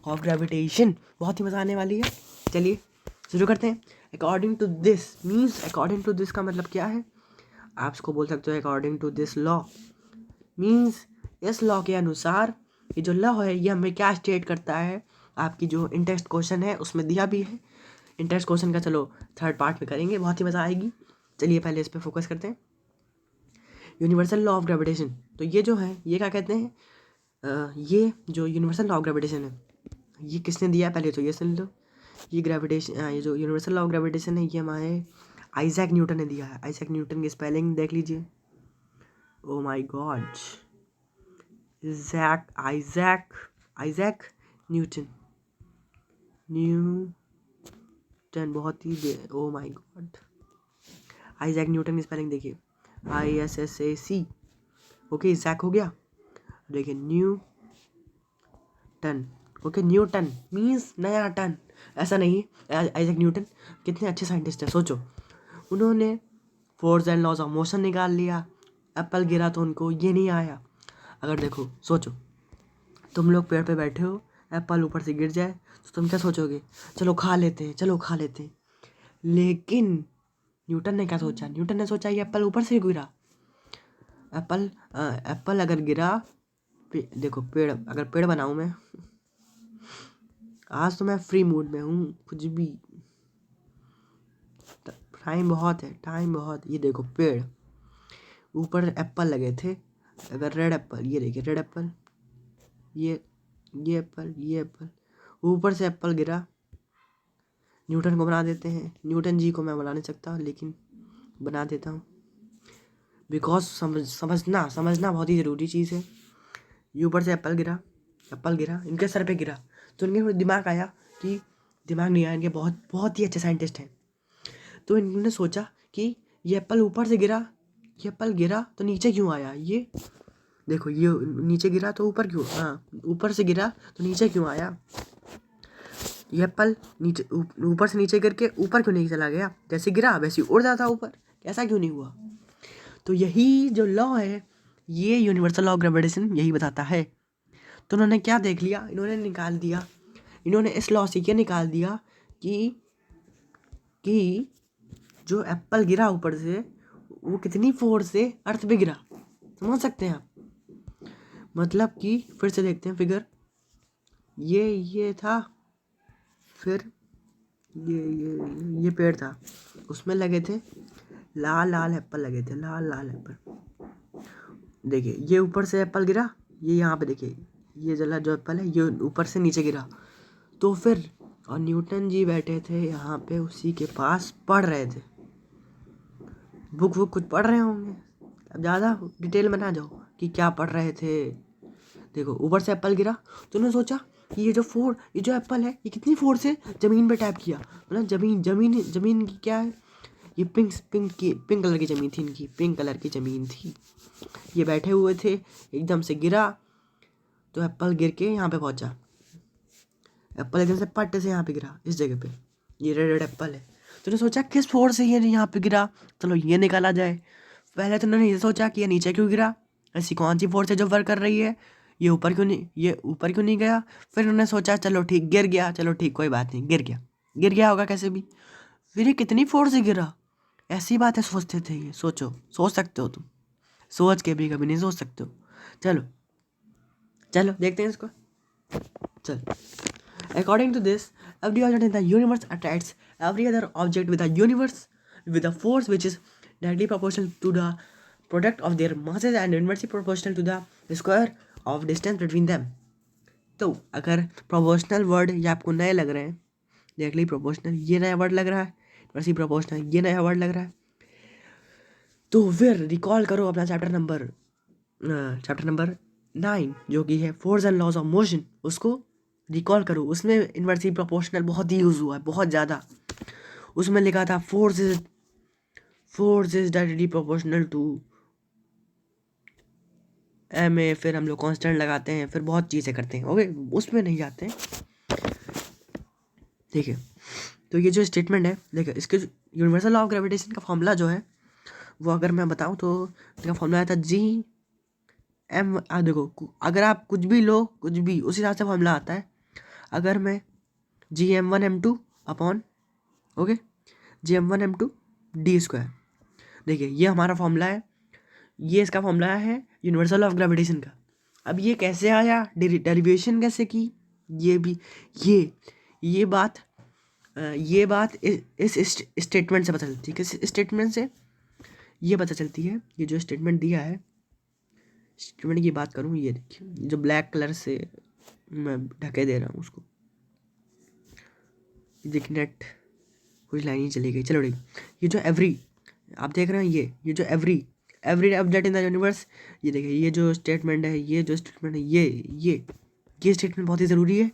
ऑफ ग्रेविटेशन, बहुत ही मज़ा आने वाली है। चलिए शुरू करते हैं। According to this means, according to this का मतलब क्या है? आप इसको बोल सकते हो according to this law, means इस लॉ के अनुसार, ये जो लॉ है ये हमें क्या स्टेट करता है, आपकी जो इंटेक्स्ट क्वेश्चन है उसमें दिया भी है। इंटेक्स्ट क्वेश्चन का चलो थर्ड पार्ट में करेंगे, बहुत ही मज़ा आएगी। चलिए पहले इस पर फोकस करते हैं। यूनिवर्सल लॉ ऑफ ग्रेविटेशन, तो ये जो है ये क्या कहते हैं, ये जो यूनिवर्सल लॉ ऑफ ग्रेविटेशन है ये किसने दिया है? पहले तो ये सुन लो, ये ग्रेविटेशन, ये जो यूनिवर्सल लॉ ऑफ ग्रेविटेशन है ये हमारे आइजैक न्यूटन ने दिया है। आइजैक न्यूटन की स्पेलिंग देख लीजिए, oh my god, Isaac Newton, बहुत ही, oh my god, Isaac Newton की स्पेलिंग देखिए, ISSAC। ओके, जैक हो गया, देखिए न्यूटन। ओके, न्यूटन मीन्स नया टन, ऐसा नहीं है। आइजैक न्यूटन कितने अच्छे साइंटिस्ट हैं, सोचो उन्होंने force and laws of motion निकाल लिया, एप्पल गिरा तो उनको ये नहीं आया। अगर देखो सोचो तुम लोग पेड़ पे बैठे हो, एप्पल ऊपर से गिर जाए तो तुम क्या सोचोगे, चलो खा लेते हैं, चलो खा लेते हैं। लेकिन न्यूटन ने क्या सोचा, न्यूटन ने सोचा ये एप्पल ऊपर से गिरा। एप्पल अगर गिरा, देखो पेड़, अगर पेड़ बनाऊं मैं, आज तो मैं फ्री मूड में हूँ, कुछ भी टाइम बहुत है, टाइम बहुत। ये देखो पेड़, ऊपर एप्पल लगे थे, अगर रेड एप्पल, ये देखिए रेड एप्पल, ये एप्पल, ये एप्पल, ऊपर से एप्पल गिरा, न्यूटन को बना देते हैं। न्यूटन जी को मैं बना नहीं सकता लेकिन बना देता हूँ, बिकॉज समझना बहुत ही ज़रूरी चीज़ है। ये ऊपर से एप्पल गिरा, इनके सर पे गिरा तो इनके दिमाग आया कि, दिमाग नहीं आया, इनके बहुत ही अच्छे साइंटिस्ट हैं, तो इन्होंने सोचा कि ये एप्पल ऊपर से गिरा, ये एप्पल गिरा तो नीचे क्यों आया, ये देखो ये नीचे गिरा तो ऊपर क्यों, हाँ ऊपर से गिरा तो नीचे क्यों आया, ये एप्पल नीचे ऊपर से नीचे गिर के ऊपर क्यों नहीं चला गया, जैसे गिरा वैसे उड़ जाता ऊपर, ऐसा क्यों नहीं हुआ। तो यही जो लॉ है, ये यूनिवर्सल लॉ ऑफ ग्रेविटेशन यही बताता है। तो उन्होंने क्या देख लिया, इन्होंने निकाल दिया, इन्होंने इस लॉ से क्या निकाल दिया कि जो एप्पल गिरा ऊपर से, वो कितनी फोर्स से अर्थ पे गिरा, समझ सकते हैं आप। मतलब कि फिर से देखते हैं फिगर, ये था, फिर ये पेड़ था, उसमें लगे थे लाल एप्पल लगे थे, लाल एप्पल। देखिए ये ऊपर से एप्पल गिरा, ये यहाँ पे देखिए, ये जला जो एप्पल है ये ऊपर से नीचे गिरा, तो फिर और न्यूटन जी बैठे थे यहाँ पे उसी के पास पढ़ रहे थे, बुक कुछ पढ़ रहे होंगे। अब ज़्यादा डिटेल में ना जाओ कि क्या पढ़ रहे थे। देखो ऊपर से एप्पल गिरा तो उन्होंने सोचा कि ये जो एप्पल है ये कितनी फोर्स से ज़मीन पे टैप किया, मतलब ज़मीन की क्या है, ये पिंक कलर की ज़मीन थी, इनकी पिंक कलर की ज़मीन थी, ये बैठे हुए थे, एकदम से गिरा तो एप्पल गिर के यहाँ पे पहुँचा, एप्पल एकदम से पट से यहाँ पे गिरा इस जगह पे, ये रेड एप्पल है। तो उन्होंने सोचा किस फोर्स से ये यहाँ पे गिरा, चलो ये निकाला जाए। पहले तो उन्होंने ये सोचा कि ये नीचे क्यों गिरा, ऐसी कौन सी फोर्स है जो वर्क कर रही है, ये ऊपर क्यों नहीं गया। फिर उन्होंने सोचा चलो ठीक गिर गया, चलो ठीक कोई बात नहीं, गिर गया होगा कैसे भी, फिर ये कितनी फोर्स से गिरा, ऐसी बात है, सोचते थे ये, सोच सकते हो तुम, सोच के भी कभी नहीं सोच सकते हो। चलो देखते हैं इसको। चलो, according to this, every object in the universe attracts every other object with the universe with a force which is directly proportional to the product of their masses and inversely proportional to the square of distance between them. तो अगर प्रोपोर्शनल वर्ड ये आपको नए लग रहे हैं, डायरेक्टली प्रोपोर्शनल ये नया वर्ड लग रहा है, इनवर्सली प्रोपोर्शनल ये नया वर्ड लग रहा है, तो फिर रिकॉल करो अपना चैप्टर नंबर 9 जो कि है force and laws of motion, उसको रिकॉल करो। उसमें इनवर्सली प्रोपोर्शनल बहुत ही यूज़ हुआ है, बहुत ज़्यादा। उसमें लिखा था force is directly proportional to M A, फिर हम लोग कांस्टेंट लगाते हैं, फिर बहुत चीज़ें करते हैं, ओके उसमें नहीं जाते हैं। देखिए तो ये जो स्टेटमेंट है, देखिए इसके यूनिवर्सल लॉ ऑफ ग्रेविटेशन का फॉर्मूला जो है वो अगर मैं बताऊँ तो इसका फॉर्मूला आया था GM। देखो अगर आप कुछ भी लो, कुछ भी उस हिसाब से फॉर्मूला आता है। अगर मैं GM1M2 upon okay GM1M2 D², देखिए ये हमारा फॉर्मूला है, ये इसका फॉर्मूला है यूनिवर्सल ऑफ ग्रेविटेशन का। अब ये कैसे आया, डेरिवेशन कैसे की, ये भी ये बात इस स्टेटमेंट से पता चलती है। किस स्टेटमेंट से ये पता चलती है, ये जो स्टेटमेंट दिया है, स्टेटमेंट की बात करूँ, ये देखिए जो ब्लैक कलर से मैं ढके दे रहा हूँ उसको, देखिए नेट कुछ लाइन ही चली गई, चलो ठीक। ये जो एवरी आप देख रहे हैं, ये जो every object in the universe, ये देखिए ये जो स्टेटमेंट है, ये स्टेटमेंट बहुत ही ज़रूरी है।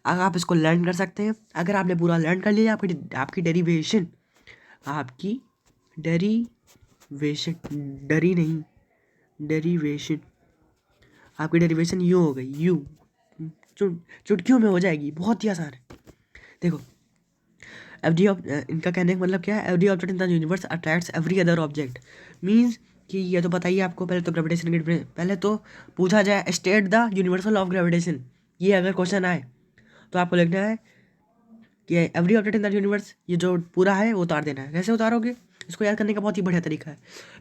अगर आप इसको लर्न कर सकते हैं, अगर आपने पूरा लर्न कर लिया, आपकी डेरिवेशन आपकी डेरिवेशन यूँ हो गई, यूँ चुटकियों में हो जाएगी, बहुत ही आसान है। देखो एवरी इनका कहने का मतलब क्या है, every object in the universe attracts every other object. Means कि ये तो बताइए आपको, पहले तो ग्रेविटेशन की पहले तो पूछा जाए state the universal of gravitation. ये अगर क्वेश्चन आए तो आपको लिखना है कि every object in the universe, ये जो पूरा है वो उतार देना है। कैसे उतारोगे, इसको याद करने का बहुत ही बढ़िया तरीका है।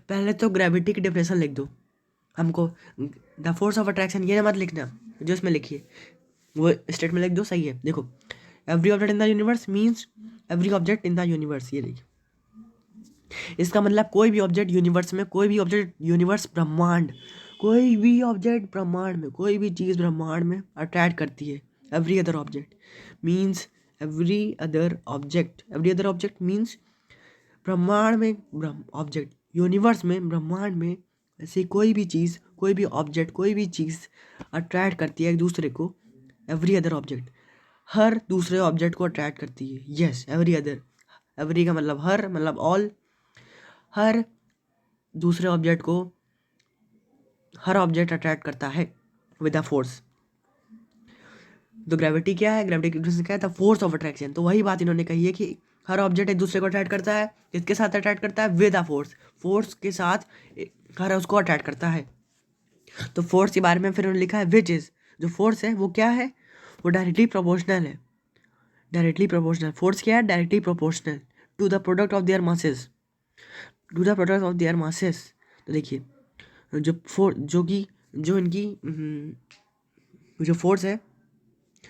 पहले तो ग्रेविटी की डेफिनेशन लिख दो हमको, द फोर्स ऑफ अट्रैक्शन ये मत लिखना, जो इसमें लिखिए वो स्टेटमेंट लिख दो, सही है। देखो every object in the universe means every object in the universe, ये देखिए इसका मतलब कोई भी ऑब्जेक्ट यूनिवर्स में, कोई भी ऑब्जेक्ट यूनिवर्स ब्रह्मांड, कोई भी ऑब्जेक्ट ब्रह्मांड में, कोई भी चीज़ ब्रह्मांड में अट्रैक्ट करती है। Every other object means every other object, every other object means ब्रह्मांड में ऑब्जेक्ट, यूनिवर्स में ब्रह्मांड में ऐसी कोई भी चीज़, कोई भी ऑब्जेक्ट, कोई भी चीज़ अट्रैक्ट करती है एक दूसरे को। एवरी अदर ऑब्जेक्ट हर दूसरे ऑब्जेक्ट को अट्रैक्ट करती है। यस एवरी अदर, एवरी का मतलब हर, मतलब ऑल, हर दूसरे ऑब्जेक्ट को हर ऑब्जेक्ट अट्रैक्ट करता है विद अ फोर्स। तो ग्रेविटी क्या है, ग्रेविटी की डेफिनेशन क्या है, द फोर्स ऑफ अट्रैक्शन। तो वही बात इन्होंने कही है कि हर ऑब्जेक्ट एक दूसरे को अट्रैक्ट करता है, किसके साथ अट्रैक्ट करता है, विद अ फोर्स, फोर्स के साथ हर उसको अट्रैक्ट करता है। तो फोर्स के बारे में फिर उन्होंने लिखा है विच इज, जो फोर्स है वो क्या है, वो डायरेक्टली प्रोपोर्शनल है। डायरेक्टली प्रोपोर्शनल फोर्स क्या है, directly proportional to the product of their masses, to the product of their masses. तो देखिए जो कि जो इनकी जो फोर्स है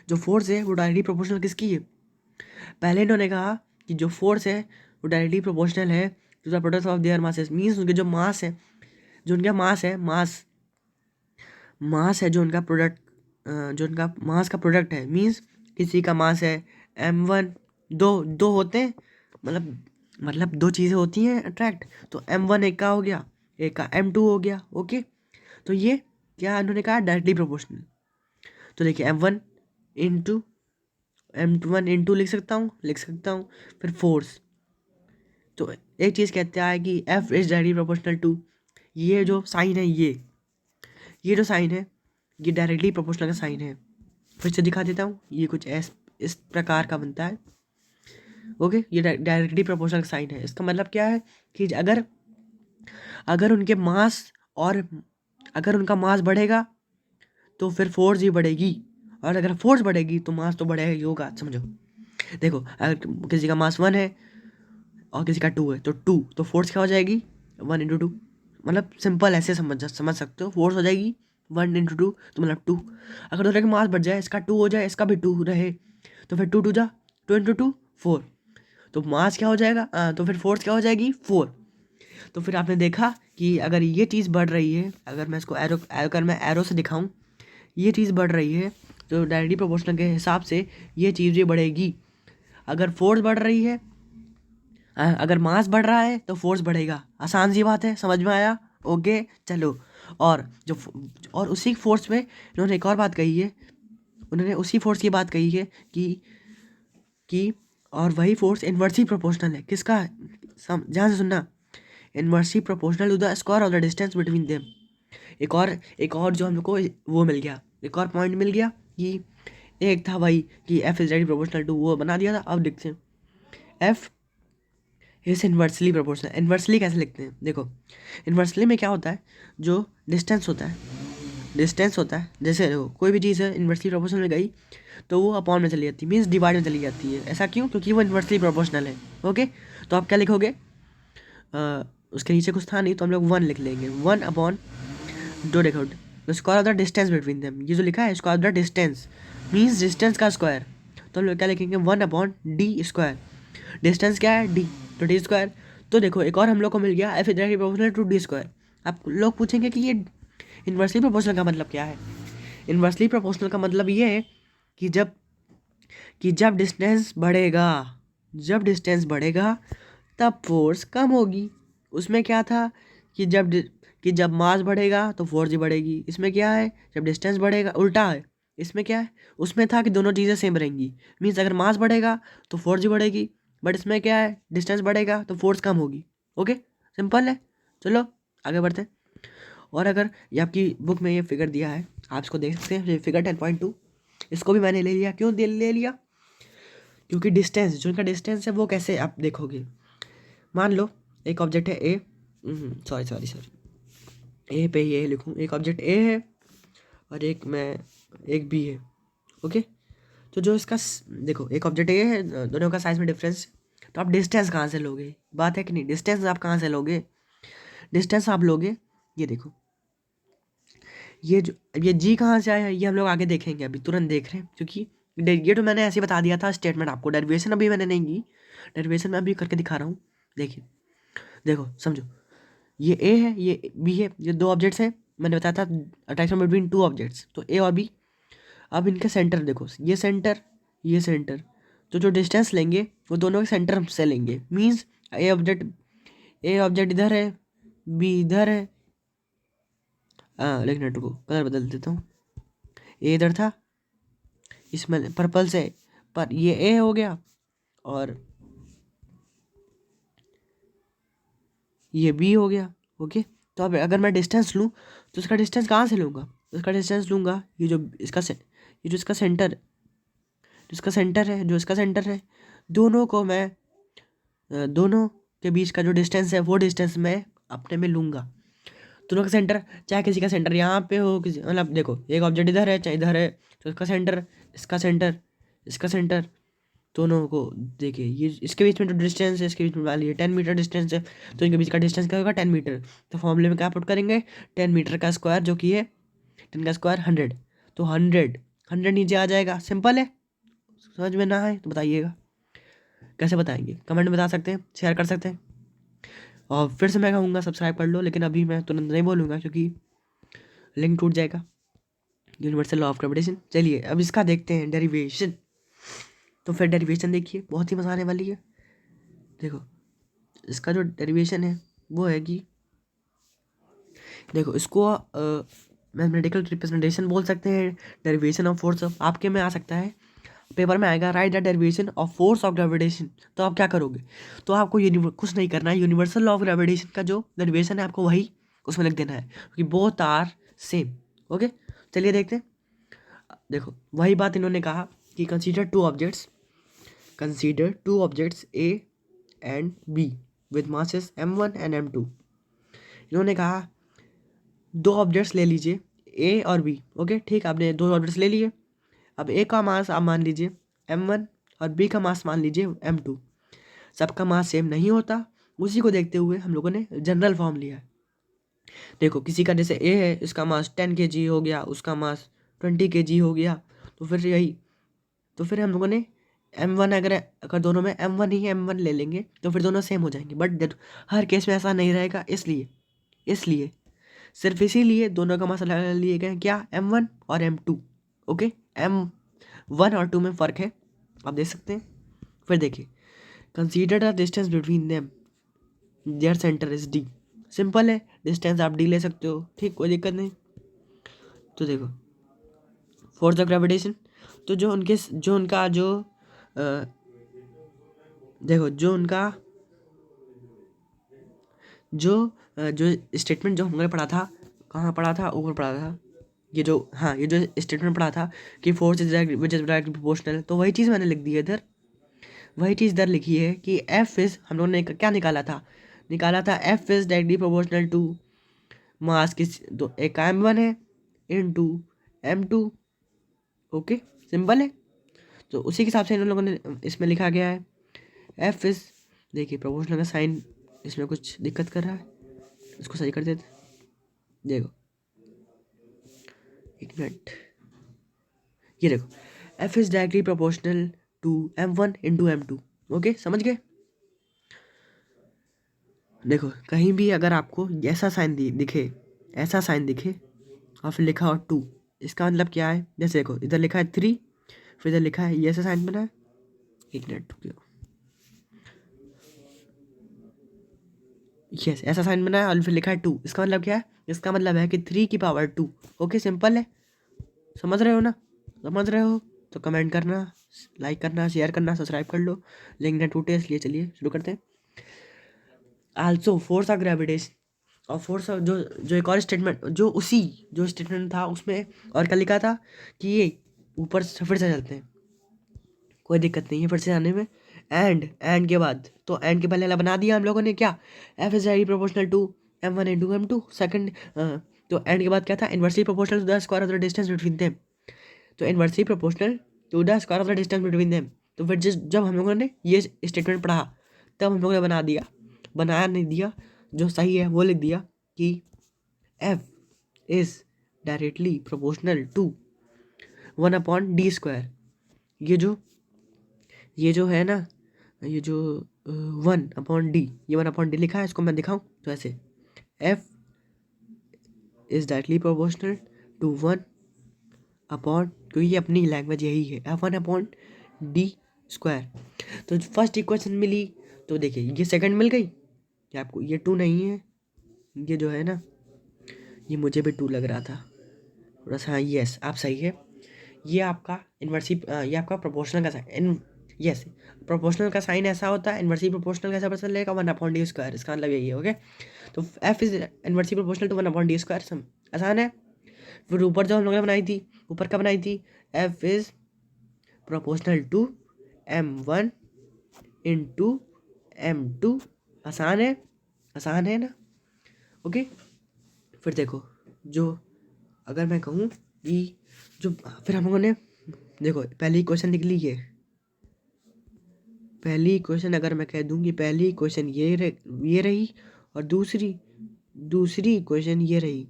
वो डायरेक्टली प्रोपोर्शनल किसकी है। पहले इन्होंने कहा कि जो फोर्स है वो डायरेक्टली प्रोपोर्शनल है to the product of their masses, means उनके जो मास है, जो उनका मास है, मास है जो उनका प्रोडक्ट, जो उनका मास का प्रोडक्ट है। मीन्स किसी का मास है m1, दो होते हैं, मतलब दो चीज़ें होती हैं अट्रैक्ट, तो m1 एक का हो गया, एक का m2 हो गया। ओके, तो ये क्या इन्होंने कहा, डायरेक्टली प्रोपोर्शनल। तो देखिए m1 इंटू m1 इंटू लिख सकता हूँ, फिर फोर्स। तो एक चीज़ कहते हैं कि f is directly proportional to, ये जो साइन है, ये जो साइन है ये डायरेक्टली प्रोपोर्शनल का साइन है। फिर से दिखा देता हूँ, ये कुछ इस प्रकार का बनता है। ओके, ये डायरेक्टली प्रोपोर्शनल का साइन है। इसका मतलब क्या है कि अगर उनके मास और अगर उनका मास बढ़ेगा तो फिर फोर्स भी बढ़ेगी, और अगर फोर्स बढ़ेगी तो मास तो बढ़ेगा ही होगा। समझो, देखो अगर किसी का मास 1 है और किसी का 2 है, तो 2 तो फोर्स क्या हो जाएगी, 1 इंटू 2। मतलब सिंपल ऐसे समझ सकते हो, फोर्स हो जाएगी 1 इंटू 2, तो मतलब 2। अगर दोनों का मास बढ़ जाए, इसका 2 हो जाए, इसका भी 2 रहे, तो फिर 2 2 जा 2 इंटू 2 4, तो मास क्या हो जाएगा, तो फिर फोर्स क्या हो जाएगी 4। तो फिर आपने देखा कि अगर ये चीज़ बढ़ रही है, अगर मैं इसको एरो से दिखाऊं, ये चीज़ बढ़ रही है तो डायरेक्टली प्रोपोर्शनल के हिसाब से ये चीज़ भी बढ़ेगी। अगर फोर्स बढ़ रही है, अगर मास बढ़ रहा है तो फोर्स बढ़ेगा। आसान सी बात है, समझ में आया। ओके चलो, और और उसी फोर्स में इन्होंने एक और बात कही है, उन्होंने उसी फोर्स की बात कही है कि और वही फोर्स इन्वर्सली प्रोपोर्शनल है किसका, ध्यान से सुनना, inversely proportional to the square of the distance between them. एक और जो हम लोग को वो मिल गया, एक और पॉइंट मिल गया कि एक था भाई कि F is directly proportional to, वो बना दिया था। अब देखते हैं F is inversely proportional. Inversely कैसे लिखते हैं, देखो इन्वर्सली में क्या होता है, जो डिस्टेंस होता है, जैसे देखो कोई भी चीज़ है इन्वर्सली प्रोपोर्शनल में गई तो वो अपॉन में चली जाती है, मीन्स डिवाइड में चली जाती है। ऐसा क्यों, क्योंकि वो इन्वर्सली प्रोपोर्शनल है। ओके, तो आप क्या लिखोगे, उसके नीचे कुछ था नहीं तो हम लोग 1 लिख लेंगे, 1 अपॉन दो, देखो square of the distance between them, ये जो लिखा है square of the distance means distance का स्क्वायर, तो हम लोग क्या लिखेंगे 1 अपॉन डी स्क्वायर। डिस्टेंस क्या है डी, तो डी स्क्वायर। तो देखो एक और हम लोग को मिल गया F is directly proportional to D square. आप लोग पूछेंगे कि ये इन्वर्सली प्रोपोर्शनल का मतलब क्या है। इन्वर्सली प्रोपोर्शनल का मतलब ये है कि जब डिस्टेंस बढ़ेगा तब फोर्स कम होगी। उसमें क्या था कि जब मास बढ़ेगा तो फोर्स ही बढ़ेगी। इसमें क्या है, जब डिस्टेंस बढ़ेगा, उल्टा है। इसमें क्या है, उसमें था कि दोनों चीज़ें सेम रहेंगी, मीन्स अगर मास बढ़ेगा तो फोर्स ही बढ़ेगी, बट इसमें क्या है, डिस्टेंस बढ़ेगा तो फोर्स कम होगी। ओके, सिंपल है। चलो आगे बढ़ते हैं। और अगर ये आपकी बुक में ये फिगर दिया है, आप इसको देख सकते हैं, ये फिगर 10.2, इसको भी मैंने ले लिया। क्यों ले लिया, क्योंकि डिस्टेंस, जो इनका डिस्टेंस है वो कैसे आप देखोगे। मान लो एक ऑब्जेक्ट है ए, सॉरी सॉरी सॉरी, ए पे ये लिखूँ, एक ऑब्जेक्ट ए है और एक बी है। ओके, तो जो इसका देखो एक ऑब्जेक्ट ए है, दोनों का साइज में डिफरेंस, तो आप डिस्टेंस कहाँ से लोगे, बात है कि नहीं, डिस्टेंस आप कहाँ से लोगे, डिस्टेंस आप लोगे, ये देखो ये जी कहाँ से आया ये हम लोग आगे देखेंगे, अभी तुरंत देख रहे हैं, क्योंकि ये तो मैंने ऐसे ही बता दिया था स्टेटमेंट आपको, डेरिवेशन अभी मैंने नहीं की, डेरिवेशन मैं अभी करके दिखा रहा हूँ। देखिए, देखो समझो, ये ए है ये बी है, ये दो ऑब्जेक्ट्स हैं, मैंने बताया था अट्रैक्शन बिटवीन टू ऑब्जेक्ट्स, तो ए और बी। अब इनके सेंटर देखो, ये सेंटर, तो जो डिस्टेंस लेंगे वो दोनों के सेंटर से लेंगे, मीन्स ए ऑब्जेक्ट इधर है, बी इधर है, लेकिन नेट को कलर बदल देता हूँ, ए इधर था इसमें पर्पल से, पर ये ए हो गया और ये बी हो गया। ओके, तो अब अगर मैं डिस्टेंस लूँ तो इसका डिस्टेंस कहाँ से लूँगा, इसका डिस्टेंस लूँगा ये जो इसका सेंटर, जो इसका सेंटर है, दोनों को मैं दोनों के बीच का जो डिस्टेंस है वो डिस्टेंस मैं अपने में लूँगा। दोनों का सेंटर, चाहे किसी का सेंटर यहाँ पे हो, किसी मतलब देखो एक ऑब्जेक्ट इधर है चाहे इधर है, तो इसका सेंटर, इसका सेंटर दोनों को देखिए, ये इसके बीच में जो डिस्टेंस है, इसके बीच में मान लीजिए 10 मीटर डिस्टेंस है, तो इनके बीच का डिस्टेंस क्या होगा 10 मीटर। तो फॉर्मूले में क्या पुट करेंगे, 10 मीटर का स्क्वायर जो कि है 10 का स्क्वायर 100, तो 100 नीचे आ जाएगा। सिंपल है, समझ में ना आए तो बताइएगा कैसे बताएंगे, कमेंट में बता सकते हैं, शेयर कर सकते हैं, और फिर से मैं कहूँगा सब्सक्राइब कर लो, लेकिन अभी मैं तुरंत नहीं बोलूँगा क्योंकि लिंक टूट जाएगा। Universal law of gravitation. चलिए अब इसका देखते हैं डेरिवेशन, तो फिर डेरिवेशन देखिए बहुत ही मजा आने वाली है। देखो इसका जो डेरिवेशन है वो है कि देखो इसको मैथमेटिकल रिप्रेजेंटेशन बोल सकते हैं, डेरिवेशन ऑफ फोर्स आपके में आ सकता है, पेपर में आएगा right the derivation of force of gravitation, तो आप क्या करोगे, तो आपको कुछ नहीं करना है, यूनिवर्सल लॉ ऑफ ग्रेविटेशन का जो डेरिवेशन है आपको वही उसमें लिख देना है, क्योंकि बोथ आर सेम। ओके, चलिए देखते हैं। देखो वही बात इन्होंने कहा कि consider two objects A and be with masses m1 and m2। इन्होंने कहा दो ऑब्जेक्ट्स ले लीजिए ए और बी। ओके ठीक, आपने दो ऑब्जेक्ट्स ले लिए, अब ए का मास आप मान लीजिए m1 और बी का मास मान लीजिए m2। सबका मास सेम नहीं होता, उसी को देखते हुए हम लोगों ने जनरल फॉर्म लिया है। देखो किसी का जैसे ए है, इसका मास 10 kg हो गया, उसका मास 20 kg हो गया, तो फिर यही, तो फिर हम लोगों ने m1 अगर दोनों में m1 ले लेंगे तो फिर दोनों सेम हो जाएंगे, बट हर केस में ऐसा नहीं रहेगा, इसलिए सिर्फ इसीलिए दोनों का मसला लिए गए क्या, m1 और m2। ओके, m1 और 2 में फ़र्क है, आप देख सकते हैं। फिर देखिए, consider the distance between them, their centre is D. Simple है, डिस्टेंस आप डी ले सकते हो, ठीक, कोई दिक्कत नहीं। तो देखो फोर्स ऑफ ग्रेविटेशन, तो जो उनका अ, देखो जो स्टेटमेंट जो हमने पढ़ा था, कहाँ पढ़ा था, ऊपर पढ़ा था, ये जो स्टेटमेंट पढ़ा था कि फोर्स इज डायरेक्टली प्रोपोर्शनल, तो वही चीज़ मैंने लिख दी है इधर, वही चीज़ इधर लिखी है कि एफ इज, हम लोगों ने क्या निकाला था F is directly proportional to mass किस दो, एक m1 है इनटू m2। ओके, सिंपल है, तो उसी के हिसाब से इन लोगों ने इसमें लिखा गया है एफ इज, देखिए प्रोपोर्शनल का साइन इसमें कुछ दिक्कत कर रहा है, इसको सही कर देते, देखो एक मिनट, ये देखो F is directly proportional to m1 into m2। Okay, समझ गए। देखो कहीं भी अगर आपको ऐसा साइन दिखे और फिर लिखा हो 2, इसका मतलब क्या है, जैसे देखो इधर लिखा है 3, फिर इधर लिखा है ये ऐसा साइन बना है, एक मिनट यस, ऐसा साइन बना है और फिर लिखा है 2, इसका मतलब क्या है, इसका मतलब है कि 3 की पावर 2। ओके, सिंपल है, समझ रहे हो ना, समझ रहे हो तो कमेंट करना, लाइक करना, शेयर करना, सब्सक्राइब कर लो, लिंक ना टूटे, इसलिए चलिए शुरू करते हैं। आल्सो फोर्स ऑफ ग्रेविटेशन, और फोर्स ऑफ जो एक और स्टेटमेंट, जो स्टेटमेंट था उसमें और क्या लिखा था कि ये ऊपर से फिर से चलते हैं, कोई दिक्कत नहीं है फिर से आने में। एंड के बाद तो एंड के पहले वाला बना दिया हम लोगों ने क्या, F is directly proportional to M1 into M2 second. तो एंड के बाद क्या था, inversely proportional to the square of the distance between them. तो inversely proportional to the square of the distance between them. तो फिर जब हम लोगों ने ये स्टेटमेंट पढ़ा तब हम लोगों ने बनाया नहीं दिया, जो सही है वो लिख दिया कि F is directly proportional to 1/d²। ये जो है ना, ये जो 1/d, ये 1/d लिखा है, इसको मैं दिखाऊं तो ऐसे, F is directly proportional to 1 क्योंकि ये अपनी लैंग्वेज यही है, F1/d²। तो फर्स्ट इक्वेशन मिली, तो देखिए ये सेकंड मिल गई, ये आपको ये 2 नहीं है, ये जो है ना, ये मुझे भी 2 लग रहा था थोड़ा सा। हाँ यस, आप सही है, ये आपका ये आपका प्रोपोर्शनल का साइन, यस प्रोपोर्शनल का साइन ऐसा होता है, इनवर्सली प्रोपोर्शनल कैसा पता चलेगा, 1/d², इसका मतलब यही है। ओके, तो F is inversely proportional to 1/d², आसान है। फिर ऊपर जो हम लोगों ने बनाई थी, ऊपर का बनाई थी, F is proportional to M1 into M2, आसान है ना। ओके, फिर देखो, जो अगर मैं कहूँ कि जो फिर हम लोगों ने देखो पहली इक्वेशन निकली, ये पहली इक्वेशन अगर मैं कह दूँ कि पहली इक्वेशन ये रही और दूसरी इक्वेशन ये रही,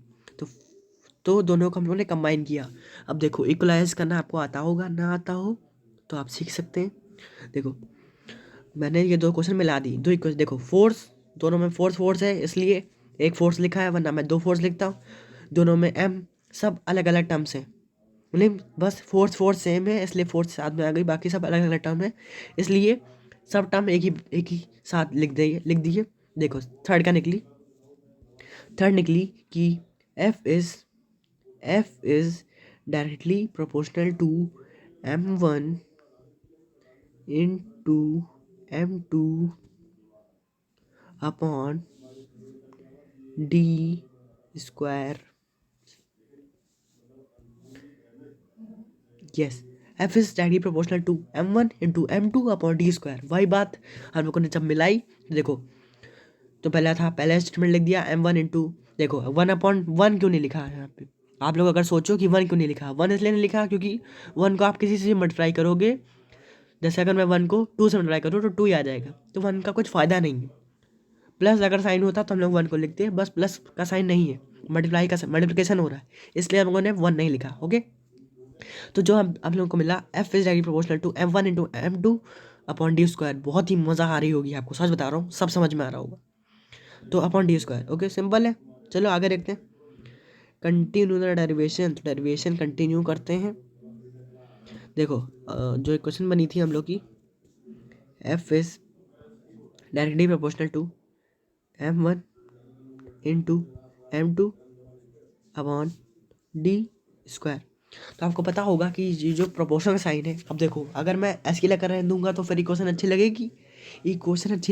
तो दोनों को हम लोगों ने कंबाइन किया। अब देखो इक्वलाइज करना आपको आता होगा, ना आता हो तो आप सीख सकते हैं। देखो मैंने ये 2 क्वेश्चन मिला दी, 2 इक्वेशन, देखो फोर्स, दोनों में फोर्स है, इसलिए एक फोर्स लिखा है, वरना मैं 2 फोर्स लिखता हूँ। दोनों में M, सब अलग अलग टर्म्स हैं, मतलब बस फोर्स सेम है इसलिए फोर्स साथ में आ गई, बाकी सब अलग अलग टर्म है इसलिए सब टर्म एक ही साथ लिख दिए। देखो थर्ड निकली कि F is directly proportional to M1 into M2 upon d²। Yes, F is directly proportional to M1 into M2 upon d²। वही बात हम लोगों ने जब मिलाई, देखो तो पहला स्टेटमेंट लिख दिया M1 इंटू, देखो 1/1 क्यों नहीं लिखा है यहाँ पे, आप लोग अगर सोचो कि 1 क्यों नहीं लिखा, 1 इसलिए नहीं लिखा क्योंकि 1 को आप किसी से मल्टीप्लाई करोगे, जैसे अगर मैं 1 को 2 से मल्टीप्लाई करूँ तो 2 ही आ जाएगा, तो 1 का कुछ फ़ायदा नहीं है। प्लस अगर साइन होता तो हम लोग 1 को लिखते हैं, बस प्लस का साइन नहीं है, मल्टीप्लिकेशन हो रहा है, इसलिए हम लोगों ने 1 नहीं लिखा। ओके, तो जो हम लोगों को मिला, F is directly proportional to M1 into M2 upon d²। बहुत ही मज़ा आ रही होगी आपको, सच बता रहा हूँ, सब समझ में आ रहा होगा। तो अपॉन d², ओके सिंपल है। चलो आगे देखते हैं, कंटिन्यू द डेरिवेशन। तो डेरिवेशन कंटिन्यू करते हैं। देखो जो इक्वेशन बनी थी हम लोग की, F is directly proportional to M1 into M2 upon d²। तो आपको पता होगा कि ये जो प्रोपोर्शनल साइन है, अब देखो अगर मैं ऐसे लेकर रहने दूंगा तो फिर इक्वेशन अच्छी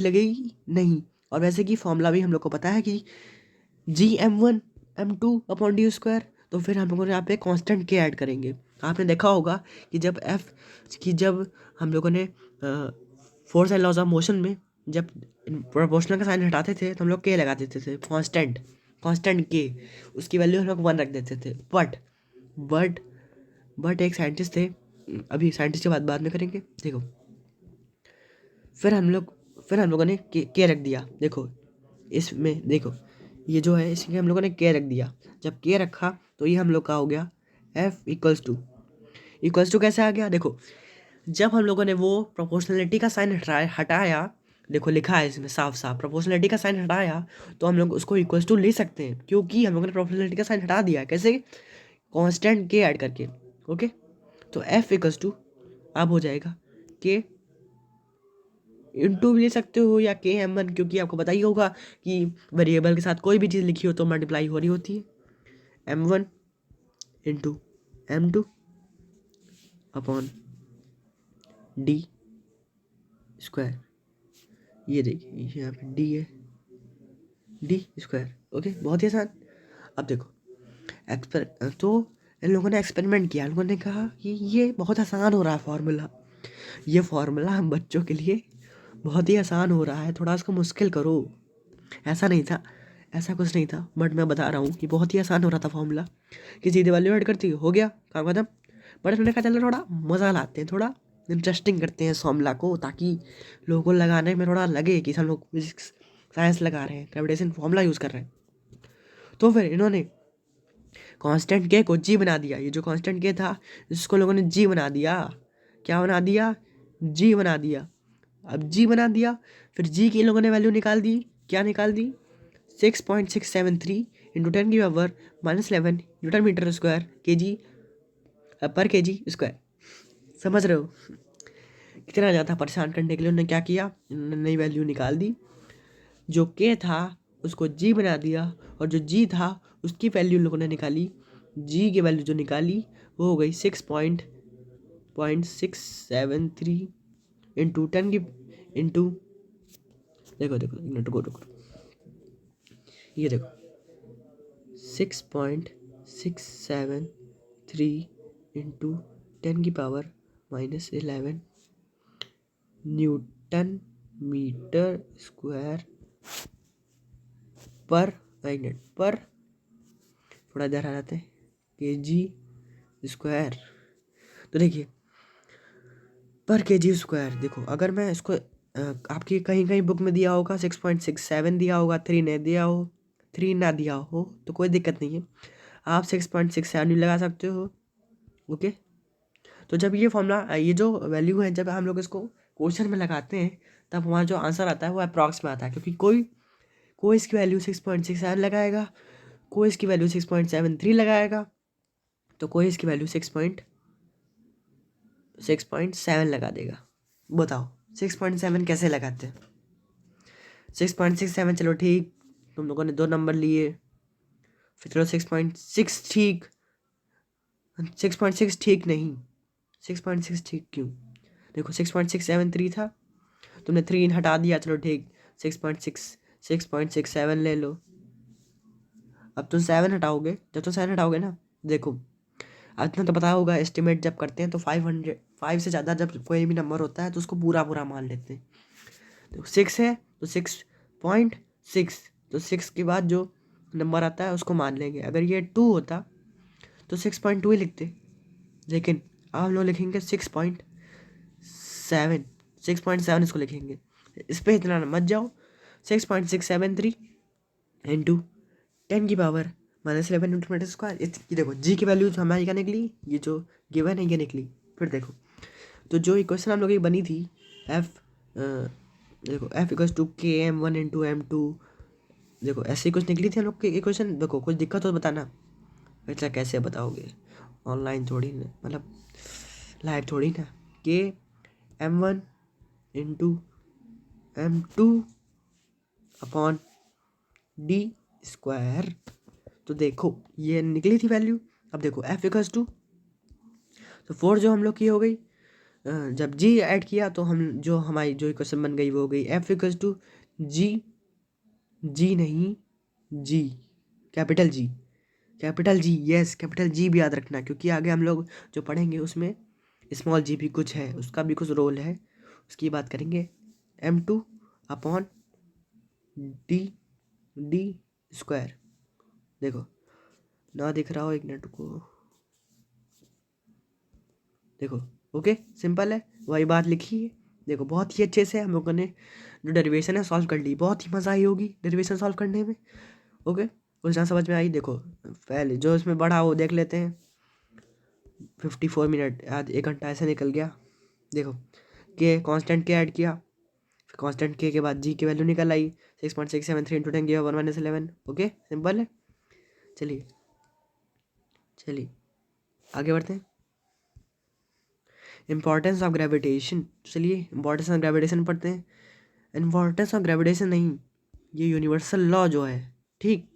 लगेगी, नहीं। और वैसे कि फॉर्मूला भी हम लोग को पता है कि GM1 M2 अपॉन d²। तो फिर हम लोगों ने यहाँ पे कांस्टेंट के ऐड करेंगे। आपने देखा होगा कि जब हम लोगों ने force and laws of motion में जब प्रोपोर्शनल का साइन हटाते थे तो हम लोग के लगा देते थे, कांस्टेंट के, उसकी वैल्यू हम लोग 1 रख देते थे। बट एक साइंटिस्ट थे, अभी साइंटिस्ट की बात बाद में करेंगे। देखो फिर हम लोगों ने के रख दिया। देखो इसमें देखो ये जो है इसमें हम लोगों ने के रख दिया, जब के रखा तो ये हम लोग का हो गया F इक्वल्स टू कैसे आ गया, देखो जब हम लोगों ने वो प्रोपोर्शनलिटी का साइन हटाया, देखो लिखा है इसमें साफ प्रोपोर्शनलिटी का साइन हटाया, तो हम लोग उसको इक्वल्स टू ले सकते हैं क्योंकि हम लोगों ने प्रोपोर्शनलिटी का साइन हटा दिया। कैसे, कांस्टेंट के ऐड करके। ओके, तो F इक्वल्स टू अब हो जाएगा के इंटू भी ले सकते हो या KM1, क्योंकि आपको पता ही होगा कि वेरिएबल के साथ कोई भी चीज़ लिखी हो तो मल्टीप्लाई हो रही होती है। M1 into M2 upon d²। ये देखिए यहाँ पे d है, d²। ओके, बहुत ही आसान। अब देखो तो इन लोगों ने एक्सपेरिमेंट किया, इन लोगों ने कहा कि ये बहुत आसान हो रहा है फार्मूला, ये फॉर्मूला हम बच्चों के लिए बहुत ही आसान हो रहा है, थोड़ा इसको मुश्किल करो। ऐसा नहीं था, ऐसा कुछ नहीं था, बट मैं बता रहा हूँ कि बहुत ही आसान हो रहा था फॉर्मूला, कि सीधे वैल्यू ऐड करती हो गया, काम खत्म। बट मैंने कहा चलो थोड़ा मज़ा लाते हैं, थोड़ा इंटरेस्टिंग करते हैं इस फॉर्मूला को, ताकि लोगों को लगाने में थोड़ा लगे कि हम लोग फिजिक्स साइंस लगा रहे हैं, ग्रेविटेशन फॉर्मूला यूज़ कर रहे हैं। तो फिर इन्होंने कांस्टेंट के को जी बना दिया। ये जो कांस्टेंट के था इसको लोगों ने जी बना दिया। क्या बना दिया? जी बना दिया। अब जी बना दिया, फिर जी की इन लोगों ने वैल्यू निकाल दी। क्या निकाल दी? 6.673 इंटू 10⁻⁻11 न्यूटन मीटर स्क्वायर के जी पर के जी स्क्वायर। समझ रहे हो कितना ज़्यादा परेशान करने के लिए उन्होंने क्या किया? उन्होंने नई वैल्यू निकाल दी, जो के था उसको जी बना दिया, और जो जी था उसकी वैल्यू लोगों ने निकाली। जी की वैल्यू जो निकाली वो हो गई 6.673 इंटू 10 की इंटू, देखो देखो मिनट को रुको, ये देखो 6.673 इंटू 10⁻⁻11 न्यूटन मीटर स्क्वायर पर मिनट पर, थोड़ा इधर आ जाते हैं, के जी स्क्वायर। तो देखिए पर के जी स्क्वायर, देखो अगर मैं इसको आपकी कहीं कहीं बुक में दिया होगा 6.67 दिया होगा, 3 नहीं दिया हो, 3 ना दिया हो तो कोई दिक्कत नहीं है, आप 6.67 भी लगा सकते हो। ओके, तो जब ये फॉर्मूला, ये जो वैल्यू है, जब हम लोग इसको क्वेश्चन में लगाते हैं तब हमारा जो आंसर आता है वो अप्रॉक्स में आता है, क्योंकि कोई कोई इसकी वैल्यू 6.67 लगाएगा, कोई इसकी वैल्यू 6.73 लगाएगा, तो कोई इसकी वैल्यू 6.7 लगा देगा। बताओ 6.7 कैसे लगाते हैं? 6.67 चलो ठीक, तुम लोगों ने 2 नंबर लिए, फिर चलो 6.6 ठीक, 6.6 ठीक नहीं, 6.6 ठीक क्यों? देखो 6.673 था, तुमने 3 हटा दिया, चलो ठीक, 6.67 ले लो। अब तुम 7 हटाओगे, जब तुम 7 हटाओगे ना, देखो इतना तो पता होगा, एस्टिमेट जब करते हैं तो 5 से ज़्यादा जब कोई भी नंबर होता है तो उसको पूरा पूरा मान लेते हैं। तो 6 है तो 6.6, तो 6 के बाद जो नंबर आता है उसको मान लेंगे। अगर ये 2 होता तो 6.2 ही लिखते, लेकिन आप लोग लिखेंगे 6.7, 6.7 इसको लिखेंगे। इस पर इतना मत जाओ, 6.673 इंटू 10⁻⁻11 न्यूटन मीटर स्क्वायर। ये देखो जी की वैल्यू हमारी क्या निकली, ये जो गिवन है ये निकली। फिर देखो तो जो इक्वेशन हम लोग की बनी थी एफ, देखो एफ इक्वल्स टू के m1 इंटू m2, देखो ऐसे ही कुछ निकली थी हम लोग की इक्वेशन। देखो कुछ दिक्कत हो बताना। अच्छा कैसे बताओगे, ऑनलाइन थोड़ी ना, मतलब लाइव थोड़ी ना। के m1 into m2 upon D square. तो देखो ये निकली थी वैल्यू। अब देखो एफ इक्वल्स टू, तो 4 जो हम लोग की हो गई, जब जी ऐड किया तो हम जो हमारी जो इक्वेशन बन गई वो हो गई F equals to G, G नहीं G, capital G, capital G, yes capital G भी याद रखना, क्योंकि आगे हम लोग जो पढ़ेंगे उसमें स्मॉल जी भी कुछ है, उसका भी कुछ रोल है, उसकी बात करेंगे। m2 upon D, D square. देखो ना दिख रहा हो, एक मिनट को, देखो ओके सिंपल है, वही बात लिखी है। देखो बहुत ही अच्छे से हम लोगों ने जो डेरिवेशन है सॉल्व कर ली, बहुत ही मज़ा आई होगी डेरिवेशन सॉल्व करने में। ओके कुछ ना समझ में आई? देखो पहले जो इसमें बढ़ा वो देख लेते हैं। 54 मिनट, आज 1 घंटा ऐसे निकल गया। देखो के कांस्टेंट के ऐड किया, फिर कांस्टेंट के बाद जी की वैल्यू निकल आई 6.673 इंटू 10⁻⁻11। ओके सिंपल है। चलिए चलिए आगे बढ़ते हैं। इम्पॉर्टेंस ऑफ ग्रेविटेशन, चलिए इम्पॉर्टेंस ऑफ ग्रेविटेशन पढ़ते हैं। इम्पॉर्टेंस ऑफ ग्रेविटेशन नहीं, ये यूनिवर्सल लॉ जो है, ठीक,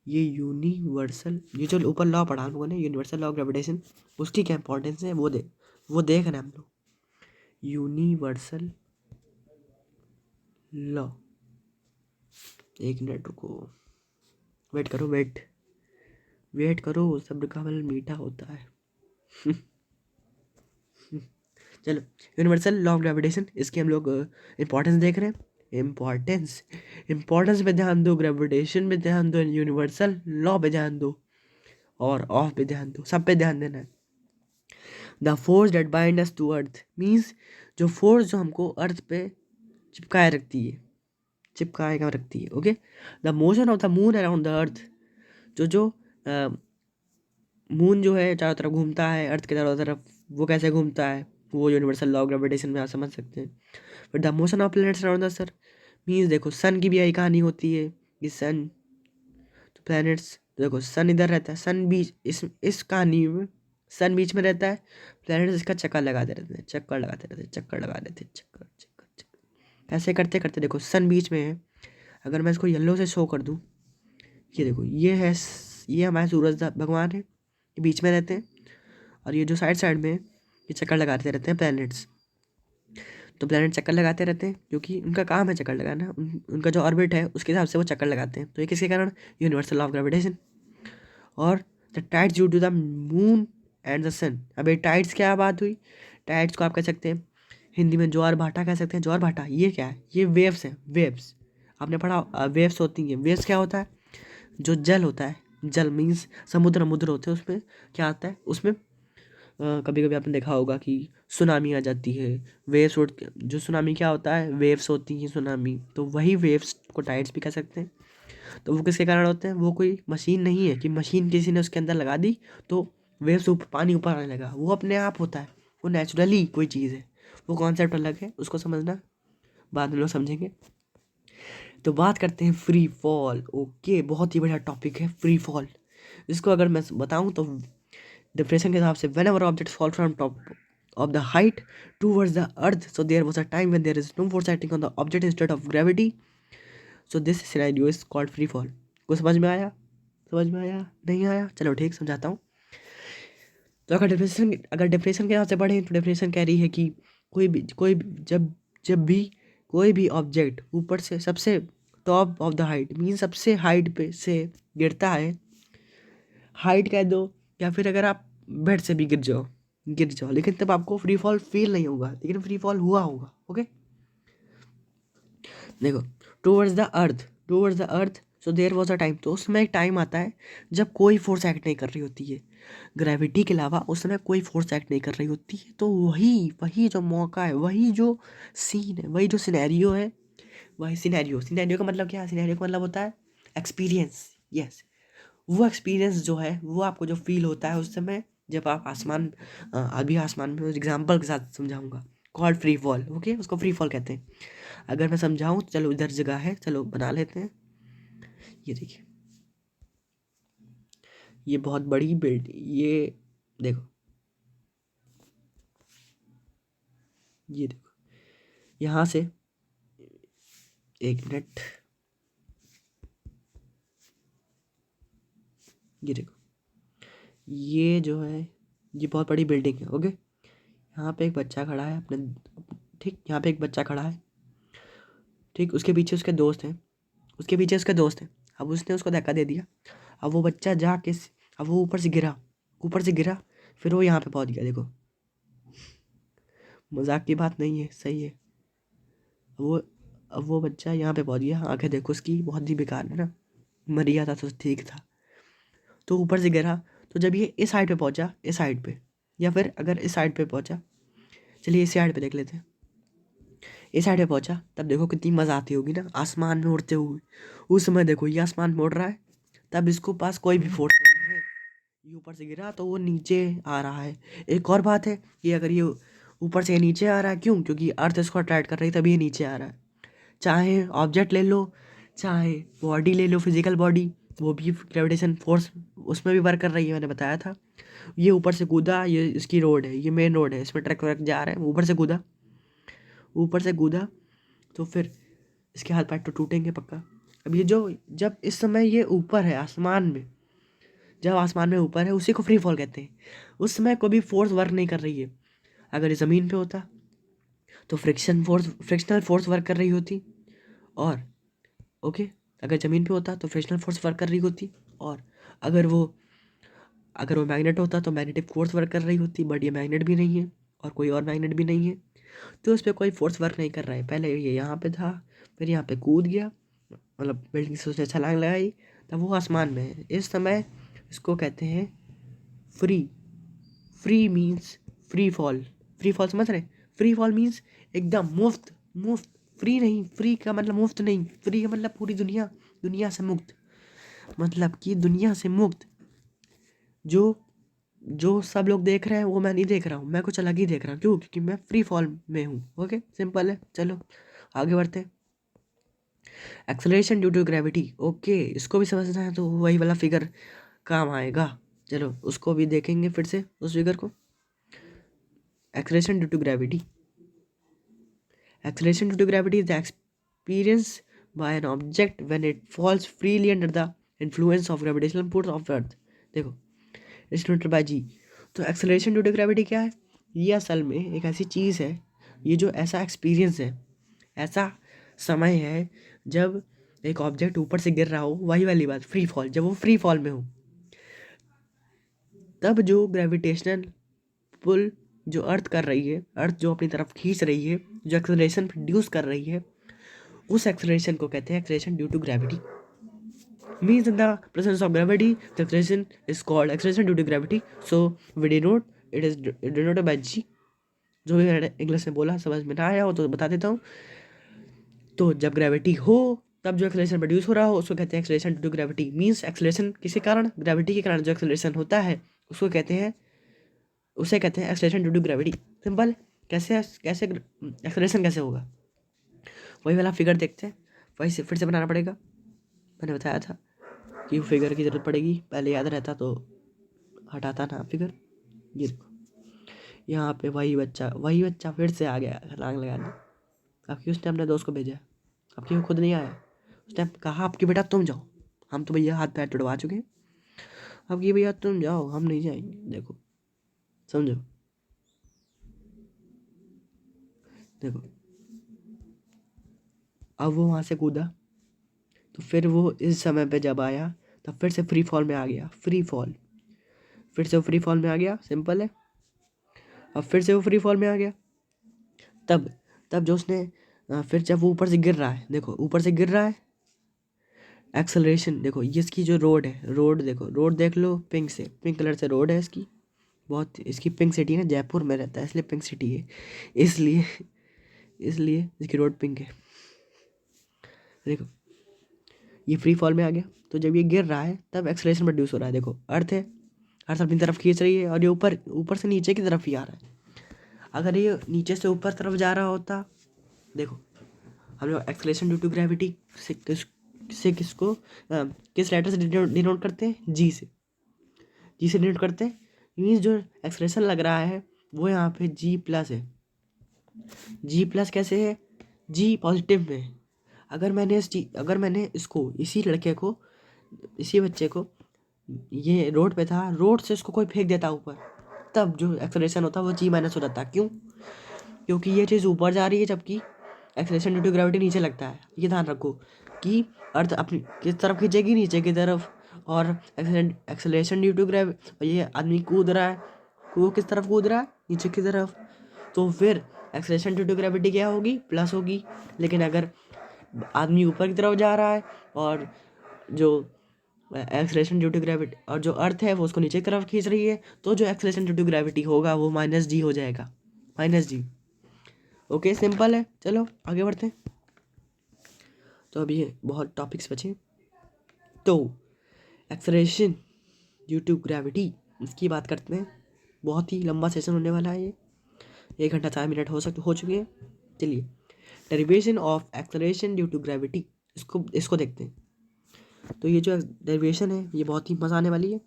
ये यूनिवर्सल, ये जो ऊपर लॉ पढ़ा हम लोगों ने यूनिवर्सल लॉ ऑफ ग्रेविटेशन, उसकी क्या इंपॉर्टेंस है वो देख रहे हैं हम लोग। यूनिवर्सल लॉ, एक मिनट रुको, वेट करो, वेट करो, सब्र का फल मीठा होता है। चलो, यूनिवर्सल लॉ ऑफ ग्रेविटेशन, इसकी हम लोग इंपॉर्टेंस देख रहे हैं। इंपॉर्टेंस पे ध्यान दो, ग्रेविटेशन पे ध्यान दो, यूनिवर्सल लॉ पे ध्यान दो, और ऑफ पे ध्यान दो, सब पे ध्यान देना है। The force that bind us to earth means जो फोर्स जो हमको अर्थ पे चिपकाए रखती है, चिपकाए का रखती है। Okay, the motion of the moon around the अर्थ, जो मून जो है चारों तरफ घूमता है अर्थ के चारों तरफ, वो कैसे घूमता है, वो यूनिवर्सल लॉ ऑफ ग्रेविटेशन में आप समझ सकते हैं। But the motion of planets around the sun means देखो सन की भी यही कहानी होती है कि सन तो प्लैनेट्स, देखो सन इधर रहता है, सन बीच इस कहानी में सन बीच में रहता है, प्लैनेट्स इसका चक्कर लगाते रहते हैं, चक्कर लगाते रहते हैं, चक्कर लगा देते हैं, चक्कर चक्कर चक्कर, ऐसे करते करते देखो सन बीच में है। अगर मैं इसको येलो से शो कर दूँ, ये देखो ये है, ये हमारे सूरज भगवान है, ये बीच में रहते हैं, और ये जो साइड साइड में है, ये चक्कर लगाते रहते हैं प्लैनेट्स। तो प्लैनेट चक्कर लगाते रहते हैं क्योंकि उनका काम है चक्कर लगाना, उनका जो ऑर्बिट है उसके हिसाब से वो चक्कर लगाते हैं। तो ये किसके कारण, यूनिवर्सल लॉ ऑफ ग्रेविटेशन। और the tides due to the moon and the sun. अब ये टाइड्स क्या बात हुई, टाइड्स को आप कह सकते हैं हिंदी में ज्वार भाटा कह सकते हैं। ज्वार भाटा ये क्या है, ये वेव्स हैं, वेव्स आपने पढ़ा, वेव्स होती हैं। वेव्स क्या होता है, जो जल होता है, जल मीन्स समुद्र मुद्र होते हैं, उसमें क्या आता है, उसमें कभी कभी आपने देखा होगा कि सुनामी आ जाती है, वेव्स उठ, जो सुनामी क्या होता है, वेव्स होती हैं सुनामी, तो वही वेव्स को टाइड्स भी कह सकते हैं। तो वो किसके कारण होते हैं, वो कोई मशीन नहीं है कि मशीन किसी ने उसके अंदर लगा दी तो वेव्स पानी ऊपर आने लगा, वो अपने आप होता है, वो नेचुरली कोई चीज़ है। वो कॉन्सेप्ट अलग है, उसको समझना बाद में लोग समझेंगे। तो बात करते हैं फ्री फॉल। ओके, बहुत ही बढ़िया टॉपिक है फ्री फॉल। इसको अगर मैं बताऊं तो डिफरेंशन के हिसाब से whenever objects fall from top of the height towards the earth, so there was a time when there is no force acting on the object instead of gravity, so this scenario is called free fall। को समझ में आया, समझ में आया, नहीं आया, चलो ठीक समझाता हूँ। तो अगर डिफरेंशन के हिसाब से पढ़ें तो डिफरेंशन कह रही है कि जब भी कोई भी ऑब्जेक्ट ऊपर से सबसे top of the height mean सबसे हाइट पे से गिरता है, हाइट कह दो, या फिर अगर आप बेड से भी गिर जाओ, लेकिन तब आपको फ्री फॉल फील नहीं होगा, लेकिन फ्री फॉल हुआ होगा। ओके, देखो towards the earth so there was a time, तो उस समय एक टाइम आता है जब कोई फोर्स एक्ट नहीं कर रही होती है, ग्रेविटी के अलावा उस समय कोई फोर्स एक्ट नहीं कर रही होती है। तो वही जो मौका है, वही जो सीन है, वही जो सिनेरियो है, वही सिनेरियो का मतलब क्या है, सिनेरियो का मतलब होता है एक्सपीरियंस। यस, वो एक्सपीरियंस जो है वो आपको जो फील होता है उस समय जब आप आसमान, अभी आसमान में एग्जाम्पल के साथ समझाऊंगा, कॉल्ड फ्री फॉल। ओके, उसको फ्री फॉल कहते हैं। अगर मैं समझाऊं तो चलो इधर जगह है, चलो बना लेते हैं। ये देखिए, ये बहुत बड़ी बिल्ड, ये देखो, ये देखो, यहाँ से, एक मिनट, ये देखो, ये जो है ये बहुत बड़ी बिल्डिंग है। ओके, यहाँ पे एक बच्चा खड़ा है अपने, ठीक, यहाँ पे एक बच्चा खड़ा है, ठीक, उसके पीछे उसके दोस्त हैं, उसके पीछे उसके दोस्त हैं। अब उसने उसको धक्का दे दिया, अब वो बच्चा जाके, अब वो ऊपर से गिरा, फिर वो यहाँ पे पहुँच गया। देखो, मजाक की बात नहीं है, सही है। वो अब वो बच्चा यहाँ पे पहुँच गया, आंखें देखो उसकी बहुत ही बेकार है ना, मर गया था तो ठीक था। तो ऊपर से गिरा, तो जब ये इस साइड पे पहुँचा, इस साइड पे, या फिर अगर इस साइड पे पहुँचा, चलिए इस साइड पे देख लेते हैं, इस साइड पे पहुँचा, तब देखो कितनी मज़ा आती होगी ना आसमान में उड़ते हुए। उस समय देखो ये आसमान में उड़ रहा है, तब इसको पास कोई भी फोर्स नहीं है, ये ऊपर से गिरा तो वो नीचे आ रहा है। एक और बात है कि अगर ये ऊपर से नीचे आ रहा है, क्यों, क्योंकि अर्थ इसको अट्रैक्ट कर रही है, तभी ये नीचे आ रहा है। चाहे ऑब्जेक्ट ले लो, चाहे बॉडी ले लो, फिजिकल बॉडी, वो भी ग्रेविटेशन फोर्स उसमें भी वर्क कर रही है, मैंने बताया था। ये ऊपर से कूदा, ये इसकी रोड है, ये मेन रोड है, इसमें ट्रक वर्क जा रहे हैं, ऊपर से कूदा, तो फिर इसके हाथ पैर तो टूटेंगे पक्का। अब ये जो, जब इस समय ये ऊपर है आसमान में, जब आसमान में ऊपर है, उसी को फ्री फॉल कहते हैं। उस समय कोई भी फोर्स वर्क नहीं कर रही है। अगर ये ज़मीन पे होता तो फ्रिक्शनल फोर्स वर्क कर रही होती, और ओके, अगर ज़मीन पे होता तो फ्रिक्शनल फोर्स वर्क कर रही होती, और अगर वो मैग्नेट होता तो मैग्नेटिक फोर्स वर्क कर रही होती, बट ये मैग्नेट भी नहीं है, और कोई और मैग्नेट भी नहीं है, तो उस पर कोई फोर्स वर्क नहीं कर रहा है। पहले ये यहाँ पे था, फिर यहाँ पे कूद गया, मतलब बिल्डिंग से उसने छलांग लगाई, तब वो आसमान में है। इस समय इसको कहते हैं free. Free means free fall. Free fall समझ रहे? फ्री फॉल मीन्स एकदम मुफ्त। मुफ्त, फ्री नहीं, फ्री का मतलब मुफ्त नहीं, फ्री का मतलब पूरी दुनिया, दुनिया से मुक्त, मतलब कि दुनिया से मुक्त। जो जो सब लोग देख रहे हैं वो मैं नहीं देख रहा हूँ, मैं कुछ अलग ही देख रहा हूँ। क्यों? क्योंकि मैं फ्री फॉल में हूँ। ओके, सिंपल है। चलो आगे बढ़ते हैं। Acceleration due to gravity. Okay, इसको भी समझना है तो वही वाला फिगर काम आएगा। चलो उसको भी देखेंगे फिर से, उस फिगर को। Acceleration due to gravity. Acceleration due to gravity is the experience by an object when it falls freely under the influence of gravitational pull of Earth। देखो, इंस्ट्रूमेंटल बाय जी। तो एक्सेलरेशन ड्यू टू ग्रेविटी क्या है? ये असल में एक ऐसी चीज़ है, ये जो ऐसा एक्सपीरियंस है, ऐसा समय है जब एक ऑब्जेक्ट ऊपर से गिर रहा हो, वही वाली बात फ्री फॉल, जब वो फ्री फॉल में हो, तब जो ग्रेविटेशनल पुल जो अर्थ कर रही है, अर्थ जो अपनी तरफ खींच रही है, जो एक्सेलरेशन प्रोड्यूस कर रही है, उस एक्सेलरेशन को कहते हैं acceleration due to gravity. Means in the presence of gravity the acceleration is called acceleration due to gravity. So we denote it is denoted by G. जो भी मैंने इंग्लिश में बोला समझ में ना आया हो तो बता देता हूँ। तो जब ग्रेविटी हो तब जो एक्सेलरेशन प्रोड्यूस हो रहा हो उसको कहते हैं acceleration due to gravity. Means acceleration किसी कारण, ग्रेविटी के कारण जो एक्सेलरेशन होता है उसको कहते हैं, उसे कहते हैं acceleration due to gravity. Simple. कैसे कैसे एक्सेलरेशन कैसे होगा? वही वाला फिगर देखते हैं, वही से फिर से बनाना पड़ेगा। मैंने बताया था कि फिगर की ज़रूरत पड़ेगी, पहले याद रहता तो हटाता ना फिगर। ये देखो, यहाँ पे वही बच्चा फिर से आ गया छलांग लगाने। आपकी उस टाइम अपने दोस्त को भेजा, आपकी वो खुद नहीं आया। उस टाइम कहा आपकी बेटा तुम जाओ, हम तो भैया हाथ पैर तुड़वा चुके हैं, अब ये भैया तुम जाओ, हम नहीं जाएंगे। देखो, समझो, देखो अब वो वहाँ से कूदा, तो फिर वो इस समय पे जब आया तब फिर से फ्री फॉल में आ गया। फ्री फॉल, फिर से वो फ्री फॉल में आ गया। सिंपल है। अब फिर से वो फ्री फॉल में आ गया, तब तब जो उसने फिर जब वो ऊपर से गिर रहा है, देखो ऊपर से गिर रहा है, एक्सेलरेशन देखो, ये इसकी जो रोड है, रोड देखो, रोड देख लो, पिंक से, पिंक कलर से रोड है इसकी, बहुत इसकी पिंक सिटी है, जयपुर में रहता है इसलिए पिंक सिटी है, इसलिए इसलिए इसकी रोड पिंक है। देखो ये फ्री फॉल में आ गया, तो जब ये गिर रहा है तब एक्सेलरेशन प्रोड्यूस हो रहा है। देखो अर्थ है, अर्थ अपनी तरफ खींच रही है और ये ऊपर ऊपर से नीचे की तरफ ही आ रहा है। अगर ये नीचे से ऊपर तरफ जा रहा होता, देखो हम लोग एक्सेलरेशन ड्यू टू ग्रेविटी से किसको किस लेटर से डिनोट करते हैं? जी से। जी से डिनोट करते हैं। मीन्स जो एक्सेलरेशन लग रहा है वो यहाँ पे जी प्लस है। जी प्लस कैसे है? जी पॉजिटिव में है। अगर मैंने इसको, इसी लड़के को, इसी बच्चे को, ये रोड पे था, रोड से इसको कोई फेंक देता ऊपर, तब जो एक्सेलरेशन होता वो जी माइनस हो जाता। क्यों? क्योंकि ये चीज़ ऊपर जा रही है जबकि एक्सेलरेशन ड्यू टू ग्रेविटी नीचे लगता है। ये ध्यान रखो कि अर्थ अपनी किस तरफ खींचेगी? नीचे की तरफ। और एक्सेलरेशन ड्यू टू ग्रेविटी, ये आदमी कूद रहा है, वो किस तरफ कूद रहा है? नीचे की तरफ। तो फिर एक्सेलरेशन ड्यू टू ग्रेविटी क्या होगी? प्लस होगी। लेकिन अगर आदमी ऊपर की तरफ जा रहा है और जो एक्सेलरेशन ड्यू टू ग्रेविटी और जो अर्थ है वो उसको नीचे की तरफ खींच रही है, तो जो एक्सेलरेशन ड्यू टू ग्रेविटी होगा वो माइनस जी हो जाएगा। माइनस जी। ओके, सिंपल है। चलो आगे बढ़ते हैं। तो अभी बहुत टॉपिक्स बचे। तो एक्सेलरेशन ड्यू टू ग्रेविटी, इसकी बात करते हैं। बहुत ही लंबा सेशन होने वाला है ये, 1 घंटा 4 मिनट हो चुके हैं। चलिए, derivation of acceleration due to gravity, इसको देखते हैं। तो ये जो डेरिवेशन है ये बहुत ही मज़ा आने वाली है।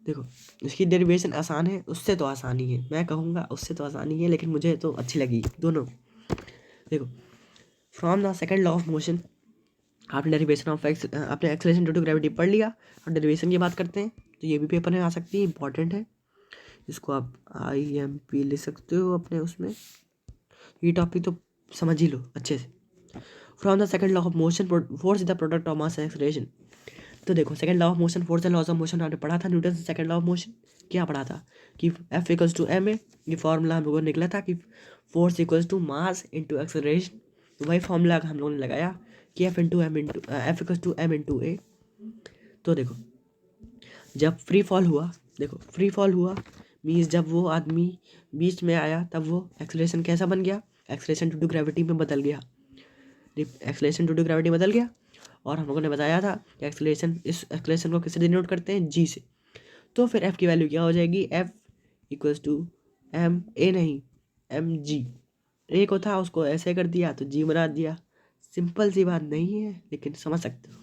देखो, इसकी डेरिवेशन आसान है, उससे तो आसान ही है, मैं कहूँगा उससे तो आसान ही है, लेकिन मुझे तो अच्छी लगी दोनों। देखो, from the second law of motion, आपने डेरिवेशन ऑफ आपने एक्सेलरेशन ड्यू टू ग्रेविटी पढ़ लिया, और डेरिवेशन की बात करते हैं। तो ये भी पेपर में आ सकती है, इंपॉर्टेंट है, इसको आप IMP ले सकते हो अपने उसमें। ये टॉपिक तो समझ ही लो अच्छे से। From the second law of motion, force is the product of mass acceleration. तो देखो second law of motion, force and laws of motion आपने पढ़ा था, न्यूटन से सेकंड लॉ ऑफ मोशन क्या पढ़ा था कि F equals to M A, ये फॉर्मूला हम लोगों को निकला था कि force equals to mass into acceleration. तो वही फॉर्मूला हम लोगों ने लगाया कि F into M into F equals to M into A. तो देखो जब फ्री फॉल हुआ, देखो फ्री फॉल हुआ मीन्स जब वो आदमी बीच में आया तब वो एक्सेलरेशन कैसा बन गया, एक्सेलरेशन टू ग्रेविटी में बदल गया, एक्सेलरेशन टू ग्रेविटी बदल गया। और हम लोगों ने बताया था कि एक्सेलरेशन, इस एक्सेलरेशन को किससे डिनोट करते हैं, जी से। तो फिर एफ की वैल्यू क्या हो जाएगी, F equals to M A, नहीं एम जी। ए को था उसको ऐसे कर दिया तो जी बना दिया। सिंपल सी बात नहीं है लेकिन समझ सकते हो।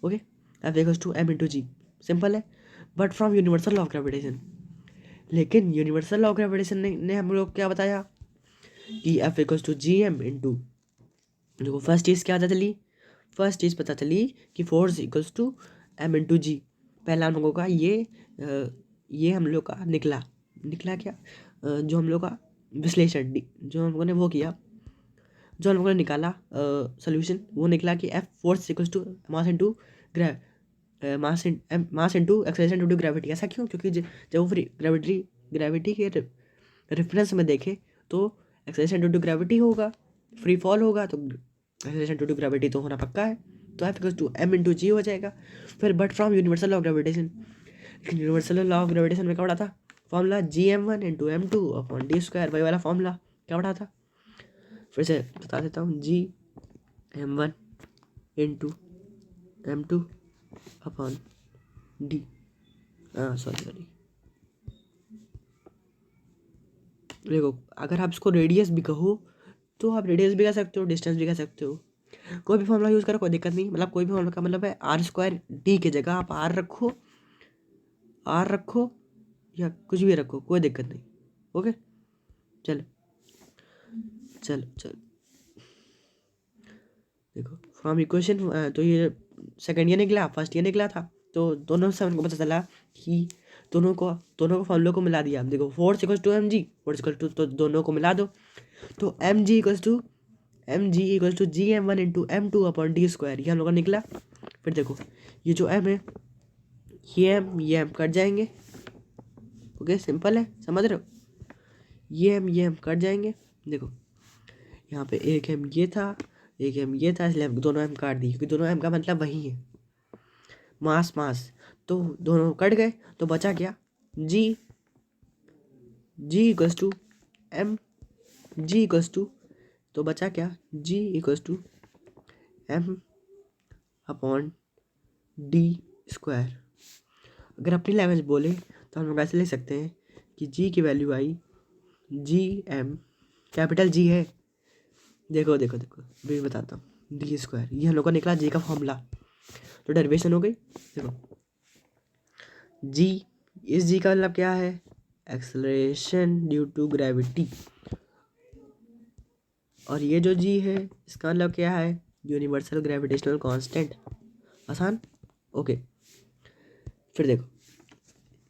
Okay, F equals to M into G, simple है। But from universal law of gravitation, लेकिन यूनिवर्सल लॉ ऑफ ग्रेविटेशन ने हम लोग क्या बताया कि F equals to G M into, देखो फर्स्ट चीज़ क्या पता चली, फर्स्ट चीज़ पता चली कि force equals to M into G. पहला हम लोगों का ये हम लोग का निकला क्या, जो हम लोग का विश्लेषण, जो हम लोगों ने वो किया, जो हम लोगों ने निकाला सोल्यूशन, वो निकला कि F force equals to mass into mass into acceleration into gravity. ऐसा क्यों, क्योंकि जब वो ग्रेविटी के रेफरेंस में देखे तो एक्सेलरेशन इंटू ग्रेविटी होगा, फ्री फॉल होगा तो एक्सेलरेशन इंटू ग्रेविटी तो होना पक्का है। तो F equals to M into G हो जाएगा। फिर but from universal law of gravitation, लेकिन यूनिवर्सल लॉ ऑफ ग्रेविटेशन में क्या पढ़ा था, formula G M one into M two upon D square, वही वाला फॉर्मूला क्या पढ़ा था, फिर से बता देता हूँ, G M one into M two upon D, sorry देखो अगर आप इसको रेडियस भी कहो तो आप रेडियस भी कह सकते हो, डिस्टेंस भी कह सकते हो, कोई भी फॉर्मूला यूज़ करो कोई दिक्कत नहीं। मतलब कोई भी फॉर्मूला का मतलब है आर स्क्वायर, डी की जगह आप आर रखो या कुछ भी रखो, कोई दिक्कत नहीं। ओके, चलो चलो चलो देखो फ्रॉम इक्वेशन, तो ये सेकंड ईयर निकला, फर्स्ट ईयर निकला था, तो दोनों से हमको पता चला कि दोनों को फॉर्मूले को मिला दिया। देखो force equals to M G, force equal to, तो दोनों को मिला दो तो M G equals to G M one into M two upon D square, ये हम लोग का निकला। फिर देखो ये जो एम है, ये एम कट जाएंगे। ओके, सिंपल है, समझ रहे हो, ये एम कट जाएंगे। देखो यहाँ पे एक एम ये था, एक एम ये था, इसलिए हम दोनों एम काट दिए, क्योंकि दोनों एम का मतलब वही है, मास। तो दोनों कट गए तो बचा क्या, G equals to M, G equals to, तो बचा क्या, G equals to M upon D square. अगर अपनी लैंग्वेज बोले तो हम लोग ऐसे लिख सकते हैं कि जी की वैल्यू आई, जी एम कैपिटल जी है, देखो भी बताता हूँ, डी स्क्वायर, ये हम लोग का निकला जी का फॉर्मूला, तो डेरिवेशन हो गई। देखो जी, इस जी का मतलब क्या है, एक्सेलरेशन ड्यू टू ग्रेविटी, और ये जो जी है इसका मतलब क्या है, यूनिवर्सल ग्रेविटेशनल कांस्टेंट। आसान, ओके। फिर देखो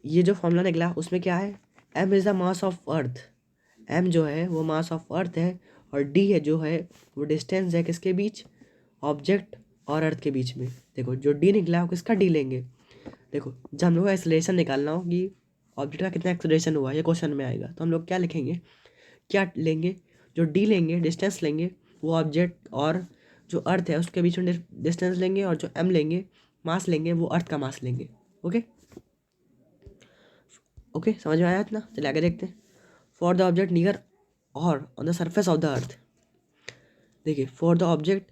ये जो फॉर्मूला निकला उसमें क्या है, M is the mass of earth, M जो है वो मास ऑफ अर्थ है, और डी है जो है वो डिस्टेंस है किसके बीच, ऑब्जेक्ट और अर्थ के बीच में। देखो जो डी निकला वो किसका डी लेंगे, देखो जब हम लोग को एक्सेलरेशन निकालना हो कि ऑब्जेक्ट का कितना एक्सेलरेशन हुआ ये क्वेश्चन में आएगा, तो हम लोग क्या लिखेंगे, क्या लेंगे, जो डी लेंगे डिस्टेंस लेंगे, वो ऑब्जेक्ट और जो अर्थ है उसके बीच में डिस्टेंस लेंगे, और जो एम लेंगे मास लेंगे वो अर्थ का मास लेंगे। ओके ओके, समझ में आया इतना, चलिए आगे देखते हैं। फॉर द ऑब्जेक्ट नियर और on the surface of the अर्थ, देखिए फॉर द ऑब्जेक्ट,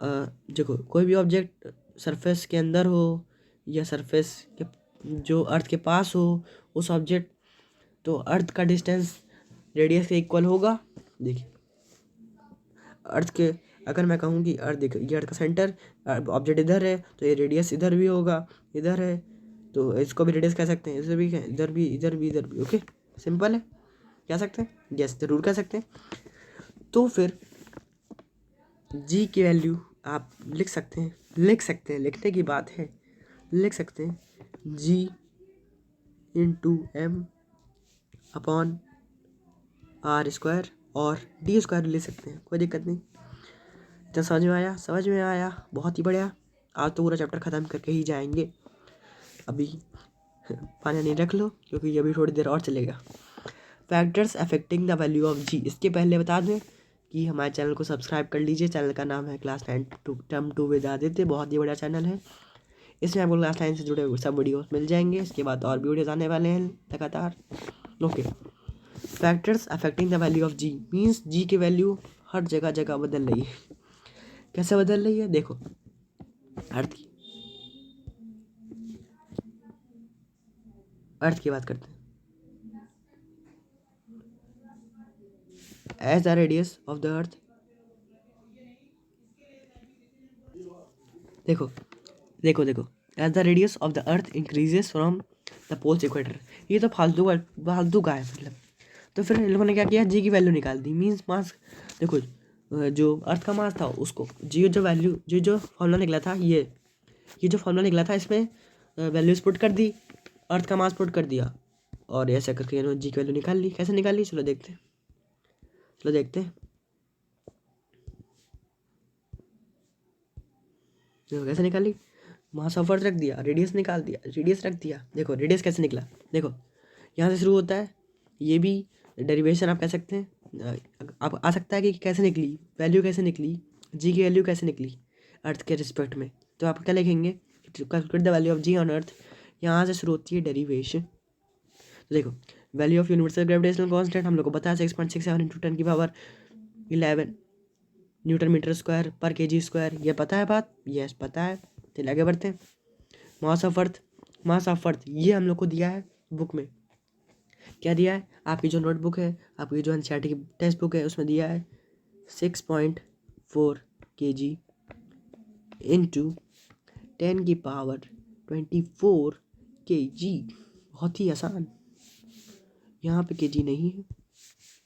देखो कोई भी ऑब्जेक्ट सरफेस के अंदर हो या सरफेस के जो अर्थ के पास हो, उस ऑब्जेक्ट, तो अर्थ का डिस्टेंस रेडियस के इक्वल होगा। देखिए अर्थ के, अगर मैं कहूँ कि अर्थ, देखो ये अर्थ का सेंटर, ऑब्जेक्ट इधर है तो ये रेडियस इधर भी होगा, इधर है तो इसको भी रेडियस कह सकते हैं, इसे भी इधर भी, इधर भी, इधर भी। ओके, सिंपल है, कह सकते हैं, यस जरूर कह सकते हैं। तो फिर जी की वैल्यू आप लिख सकते हैं, लिखने की बात है, लिख सकते हैं G into M upon R square, और डी स्क्वायर ले सकते हैं, कोई दिक्कत नहीं। तो समझ में आया, बहुत ही बढ़िया। आज तो पूरा चैप्टर ख़त्म करके ही जाएंगे। अभी पानी नहीं रख लो क्योंकि अभी थोड़ी देर और चलेगा। Factors affecting the value of G. इसके पहले बता दें कि हमारे चैनल को सब्सक्राइब कर लीजिए। चैनल का नाम है क्लास 9 टर्म 2 विद आदित्य। बहुत ही बड़ा चैनल है, इसमें आपको क्लास 9 से जुड़े हुए सब वीडियोस मिल जाएंगे। इसके बाद और भी वीडियोस आने वाले हैं लगातार। Okay, factors affecting the value of G means G की वैल्यू हर जगह जगह बदल रही है। कैसे बदल रही है? देखो, अर्थ की बात करते हैं। As the radius of the earth, देखो देखो देखो, as the radius of the earth increases from the poles equator. ये तो फालतू का है मतलब। तो फिर इन लोगों ने क्या किया, जी की वैल्यू निकाल दी। मीन्स मास, देखो जो अर्थ का मास था उसको जी जो वैल्यू जो फॉर्मूला निकला था, ये जो फॉर्मूला निकला था इसमें वैल्यूज पुट कर दी, अर्थ का मास पुट कर दिया और ऐसा करके इन्होंने जी की वैल्यू निकाल ली। कैसे निकाली? चलो देखते हैं। देखो कैसे निकाली। मास ऑफ अर्थ रख दिया, रेडियस निकाल दिया, रेडियस रख दिया। देखो रेडियस कैसे निकला, देखो यहाँ से शुरू होता है। ये भी डेरिवेशन आप कह सकते हैं। आप आ सकता है कि कैसे निकली वैल्यू, कैसे निकली जी की वैल्यू, कैसे निकली अर्थ के रिस्पेक्ट में। तो आप क्या लिखेंगे, calculate the value of G on earth. यहाँ से शुरू होती है डेरिवेशन। तो देखो, value of universal gravitational constant हम लोग को पता है 6.67 इंटू 10 की पावर 11 न्यूटन मीटर स्क्वायर पर केजी स्क्वायर। ये पता है बात? यस पता है। चलिए आगे बढ़ते हैं। मास ऑफ अर्थ ये हम लोग को दिया है बुक में। क्या दिया है? आपकी जो नोटबुक है, आपकी जो एनसीईआरटी की टेक्स्ट बुक है, उसमें दिया है 6.4 kg इंटू 10 की पावर 24 kg। बहुत ही आसान। यहाँ पे kg नहीं है,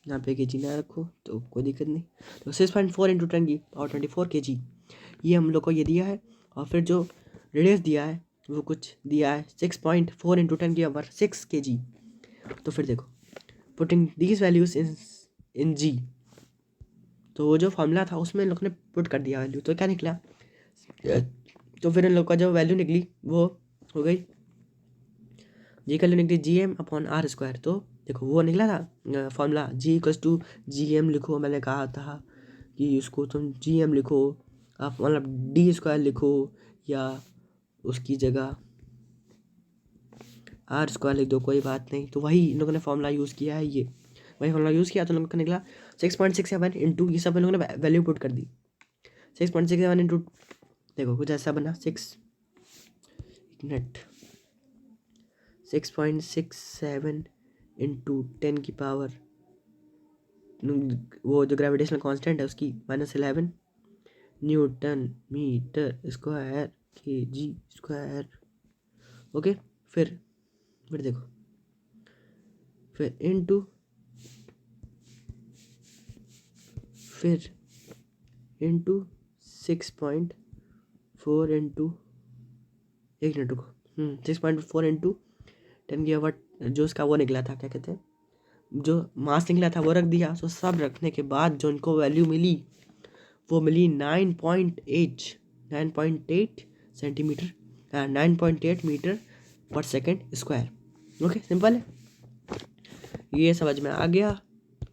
यहाँ पे kg ना रखो तो कोई दिक्कत नहीं। तो 6.4 इंटू 10 की पावर 24 kg ये हम लोग को ये दिया है। और फिर जो रेडियस दिया है वो कुछ दिया है 6.4 इंटू 10 की पावर 6 kg। तो फिर देखो, पुटिंग दीज वैल्यूज इन जी, तो वो जो फॉर्मूला था उसमें इन लोग ने पुट कर दिया वैल्यू। तो क्या निकला, तो फिर इन लोग का जो वैल्यू निकली वो हो गई, जी का वैल्यू निकली G M upon R square. तो देखो वो निकला था formula G equals to G M लिखो। मैंने कहा था कि उसको तुम जी एम लिखो, आप मतलब डी स्क्वायर लिखो या उसकी जगह आर स्क्वायर लिख दो, कोई बात नहीं। तो वही इन लोगों ने फॉर्मूला यूज़ किया है, ये वही फॉर्मूला यूज़ किया। तो लोगों का निकला 6.67 इंटू, ये सब इन लोगों ने वैल्यू पुट कर दी 6.67 इंटू, देखो कुछ ऐसा बना 6.67 इंटू 10 की पावर, वो जो ग्रेविटेशनल कांस्टेंट है उसकी -11 newton metre square KG square. Okay, फिर देखो, फिर इंटू, फिर इंटू 6.4 इंटू, एक मिनट रुको, 6.4 इंटू 10 की पावर जो उसका वो निकला था, क्या कहते हैं, जो मास निकला था वो रख दिया। तो सब रखने के बाद जो उनको वैल्यू मिली वो मिली 9.8 सेंटीमीटर, 9.8 मीटर पर सेकेंड स्क्वायर। ओके, सिंपल है, ये समझ में आ गया,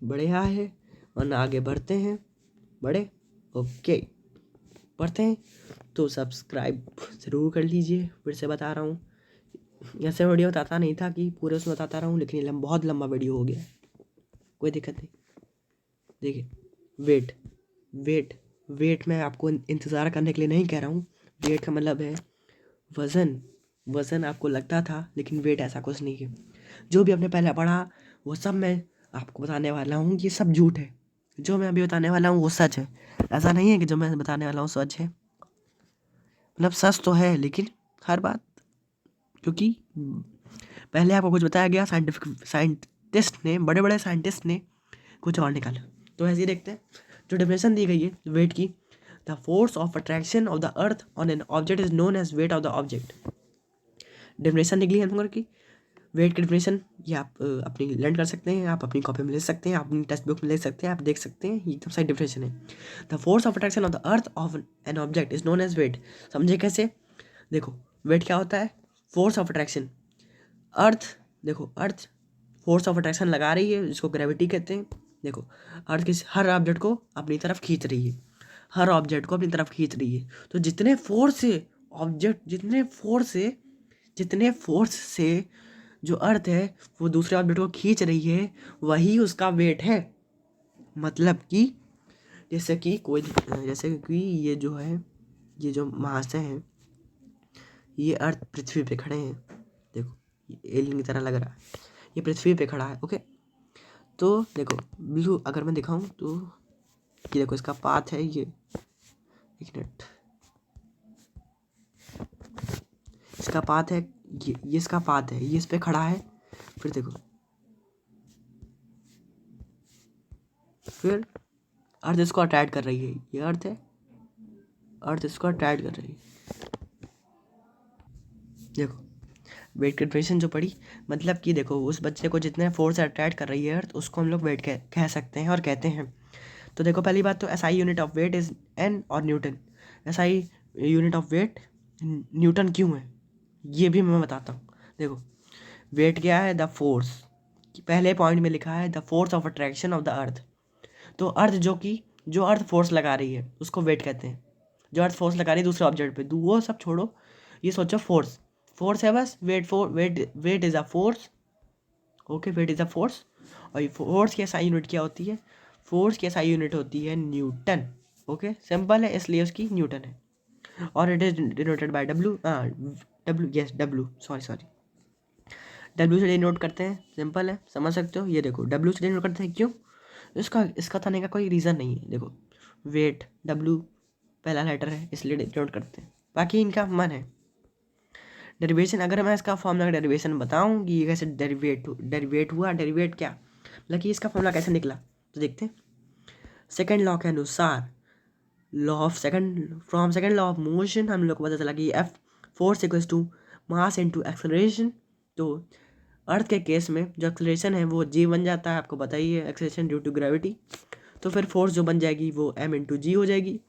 बढ़िया है। वरना आगे बढ़ते हैं, बढ़े। ओके, बढ़ते हैं। तो सब्सक्राइब ज़रूर कर लीजिए, फिर से बता रहा हूँ। ऐसे वीडियो बताता नहीं था कि पूरे उसमें बताता रहा हूँ, लेकिन बहुत लंबा वीडियो हो गया, कोई दिक्कत नहीं। देखिए, वेट मैं आपको इंतज़ार करने के लिए नहीं कह रहा हूँ। वेट का मतलब है वज़न आपको लगता था, लेकिन वेट ऐसा कुछ नहीं है। जो भी आपने पहले पढ़ा वो सब मैं आपको बताने वाला हूँ, ये सब झूठ है। जो मैं अभी बताने वाला हूँ वो सच है। ऐसा नहीं है कि जो मैं बताने वाला हूँ सच है, मतलब सच तो है लेकिन हर बात, क्योंकि पहले आपको कुछ बताया गया, साइंटिस्ट ने, बड़े बड़े साइंटिस्ट ने कुछ और निकाला। तो ऐसे ही देखते हैं जो डेफिनेशन दी गई है वेट की। The force of attraction of the earth on an object is known as weight of the object. Definition निकली है हम लोगों की, वेट की डेफिनेशन ये आप अपनी लर्न कर सकते हैं, आप अपनी कॉपी में ले सकते हैं, आप अपनी टेक्स्ट बुक में ले सकते हैं, आप देख सकते हैं, ये एकदम सही डेफिनेशन है। The force of attraction of the earth of an object is known as weight. समझे कैसे? देखो वेट क्या होता है? Force of attraction. अर्थ, देखो अर्थ फोर्स ऑफ अट्रैक्शन लगा रही है, जिसको ग्रेविटी कहते हैं। देखो अर्थ किसी हर ऑब्जेक्ट को अपनी तरफ खींच रही है, हर ऑब्जेक्ट को अपनी तरफ खींच रही है। तो जितने फोर्स से ऑब्जेक्ट, जितने फोर्स से जो अर्थ है वो दूसरे ऑब्जेक्ट को खींच रही है, वही उसका वेट है। मतलब कि जैसे कि ये जो है, ये जो महाशय हैं, ये अर्थ पृथ्वी पे खड़े हैं। देखो ये एलियन की तरह लग रहा है, ये पृथ्वी पे खड़ा है। ओके, तो देखो ब्लू अगर मैं दिखाऊं तो ये देखो इसका पाथ है, ये एक मिनट, इसका पाथ है, ये इसका पाथ है, ये इस पे खड़ा है। फिर देखो, फिर अर्थ इसको अट्रैक्ट कर रही है, ये अर्थ है, अर्थ इसको अट्रैक्ट कर रही है। देखो वेट की डेफिनेशन जो पड़ी, मतलब कि देखो उस बच्चे को जितने फोर्स अट्रैक्ट कर रही है अर्थ, उसको हम लोग वेट कह सकते हैं और कहते हैं। तो देखो पहली बात तो SI unit of weight is N और Newton. SI unit of weight Newton क्यों है ये भी मैं बताता हूँ। देखो वेट क्या है? द फोर्स, पहले पॉइंट में लिखा है the force of attraction of the earth. तो अर्थ जो अर्थ फोर्स लगा रही है उसको वेट कहते हैं। जो अर्थ फोर्स लगा रही है दूसरे ऑब्जेक्ट पे, वो सब छोड़ो, ये सोचो फोर्स, फोर्स है बस। Weight is a force. Okay, weight is a force. और ये फोर्स की एसआई यूनिट क्या होती है? फोर्स की एसआई यूनिट होती है न्यूटन। ओके, सिंपल है इसलिए उसकी न्यूटन है। और it is denoted by W, W, yes W, sorry, W से डिनोट करते हैं। सिंपल है, समझ सकते हो। ये देखो डब्ल्यू से डिनोट करते हैं, क्यों? इसका थाने का कोई रीज़न नहीं है। देखो वेट डब्ल्यू पहला लेटर है इसलिए डिनोट करते हैं, बाकी इनका मन है। डेरिवेशन, अगर मैं इसका फॉर्मूला का डेरिवेशन बताऊं कि ये कैसे डेरिवेट हुआ, डेरिवेट क्या मतलब कि इसका फॉर्मूला कैसे निकला, तो देखते हैं। सेकंड लॉ के अनुसार, from second law of motion हम लोग को पता चला कि F force equals to mass into acceleration. तो अर्थ के केस में जो एक्सेलरेशन है वो जी बन जाता है, आपको पता ही है, एक्सेलरेशन ड्यू टू ग्रेविटी। तो फिर फोर्स जो बन जाएगी वो एम इंटू जी हो जाएगी।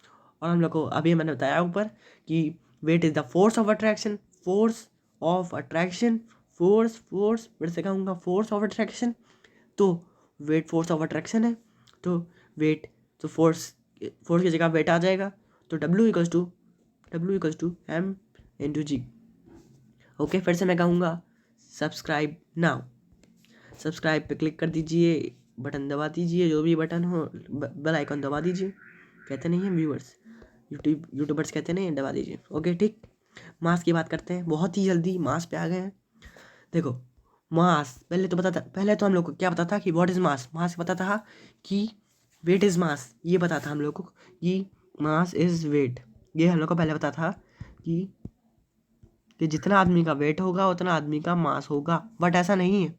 और हम लोग को अभी मैंने बताया ऊपर कि weight is the force of attraction, force of attraction, force फिर से कहूँगा, फोर्स ऑफ अट्रैक्शन। तो वेट फोर्स ऑफ अट्रैक्शन है, तो वेट, तो फोर्स की जगह वेट आ जाएगा। तो W equals to M into G. Okay, फिर से मैं कहूँगा सब्सक्राइब नाउ, सब्सक्राइब पे क्लिक कर दीजिए, बटन दबा दीजिए, जो भी बटन हो, बेल आइकन दबा दीजिए, कहते नहीं हैं व्यूअर्स, यूट्यूबर्स कहते नहीं, दबा दीजिए। ओके ठीक, मास की बात करते हैं, बहुत ही जल्दी मास पे आ गए हैं। देखो मास, पहले तो हम लोग को क्या पता था कि व्हाट इज मास। मास पता था कि वेट इज मास, ये पता था हम लोग को कि मास इज वेट। ये हम लोग को पहले पता था कि जितना आदमी का वेट होगा उतना आदमी का मास होगा, बट ऐसा नहीं है।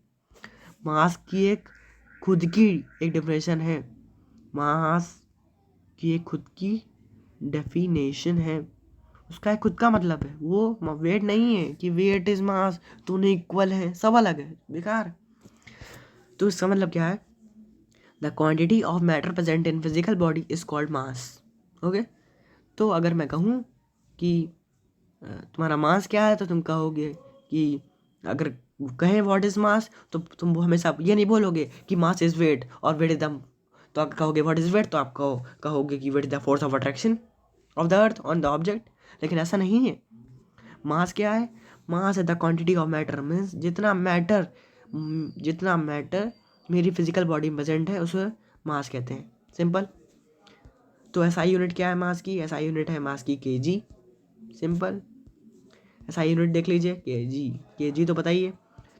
मास की एक खुद की एक डेफिनेशन है, मास की एक खुद की डेफिनेशन है, उसका एक खुद का मतलब है। वो वेट नहीं है कि वेट इज मास, दोनों इक्वल है, सब अलग है, बेकार। तो इसका मतलब क्या है? The quantity of matter present in physical body is called mass. Okay, तो अगर मैं कहूँ कि तुम्हारा मास क्या है, तो तुम कहोगे कि, अगर कहें व्हाट इज मास, तो तुम वो हमेशा ये नहीं बोलोगे कि मास इज वेट और वेट इज द, तो आप कहोगे व्हाट इज वेट, तो आप कहोगे कि weight is the force of attraction of the earth on the object. लेकिन ऐसा नहीं है। मास क्या है? मास है the quantity of matter, means जितना मैटर मेरी फिजिकल बॉडी में प्रेजेंट है उसे मास कहते हैं। सिंपल। तो एसआई यूनिट क्या है मास की? एसआई यूनिट है मास की केजी। सिंपल, एसआई यूनिट देख लीजिए, केजी। केजी तो पता ही है।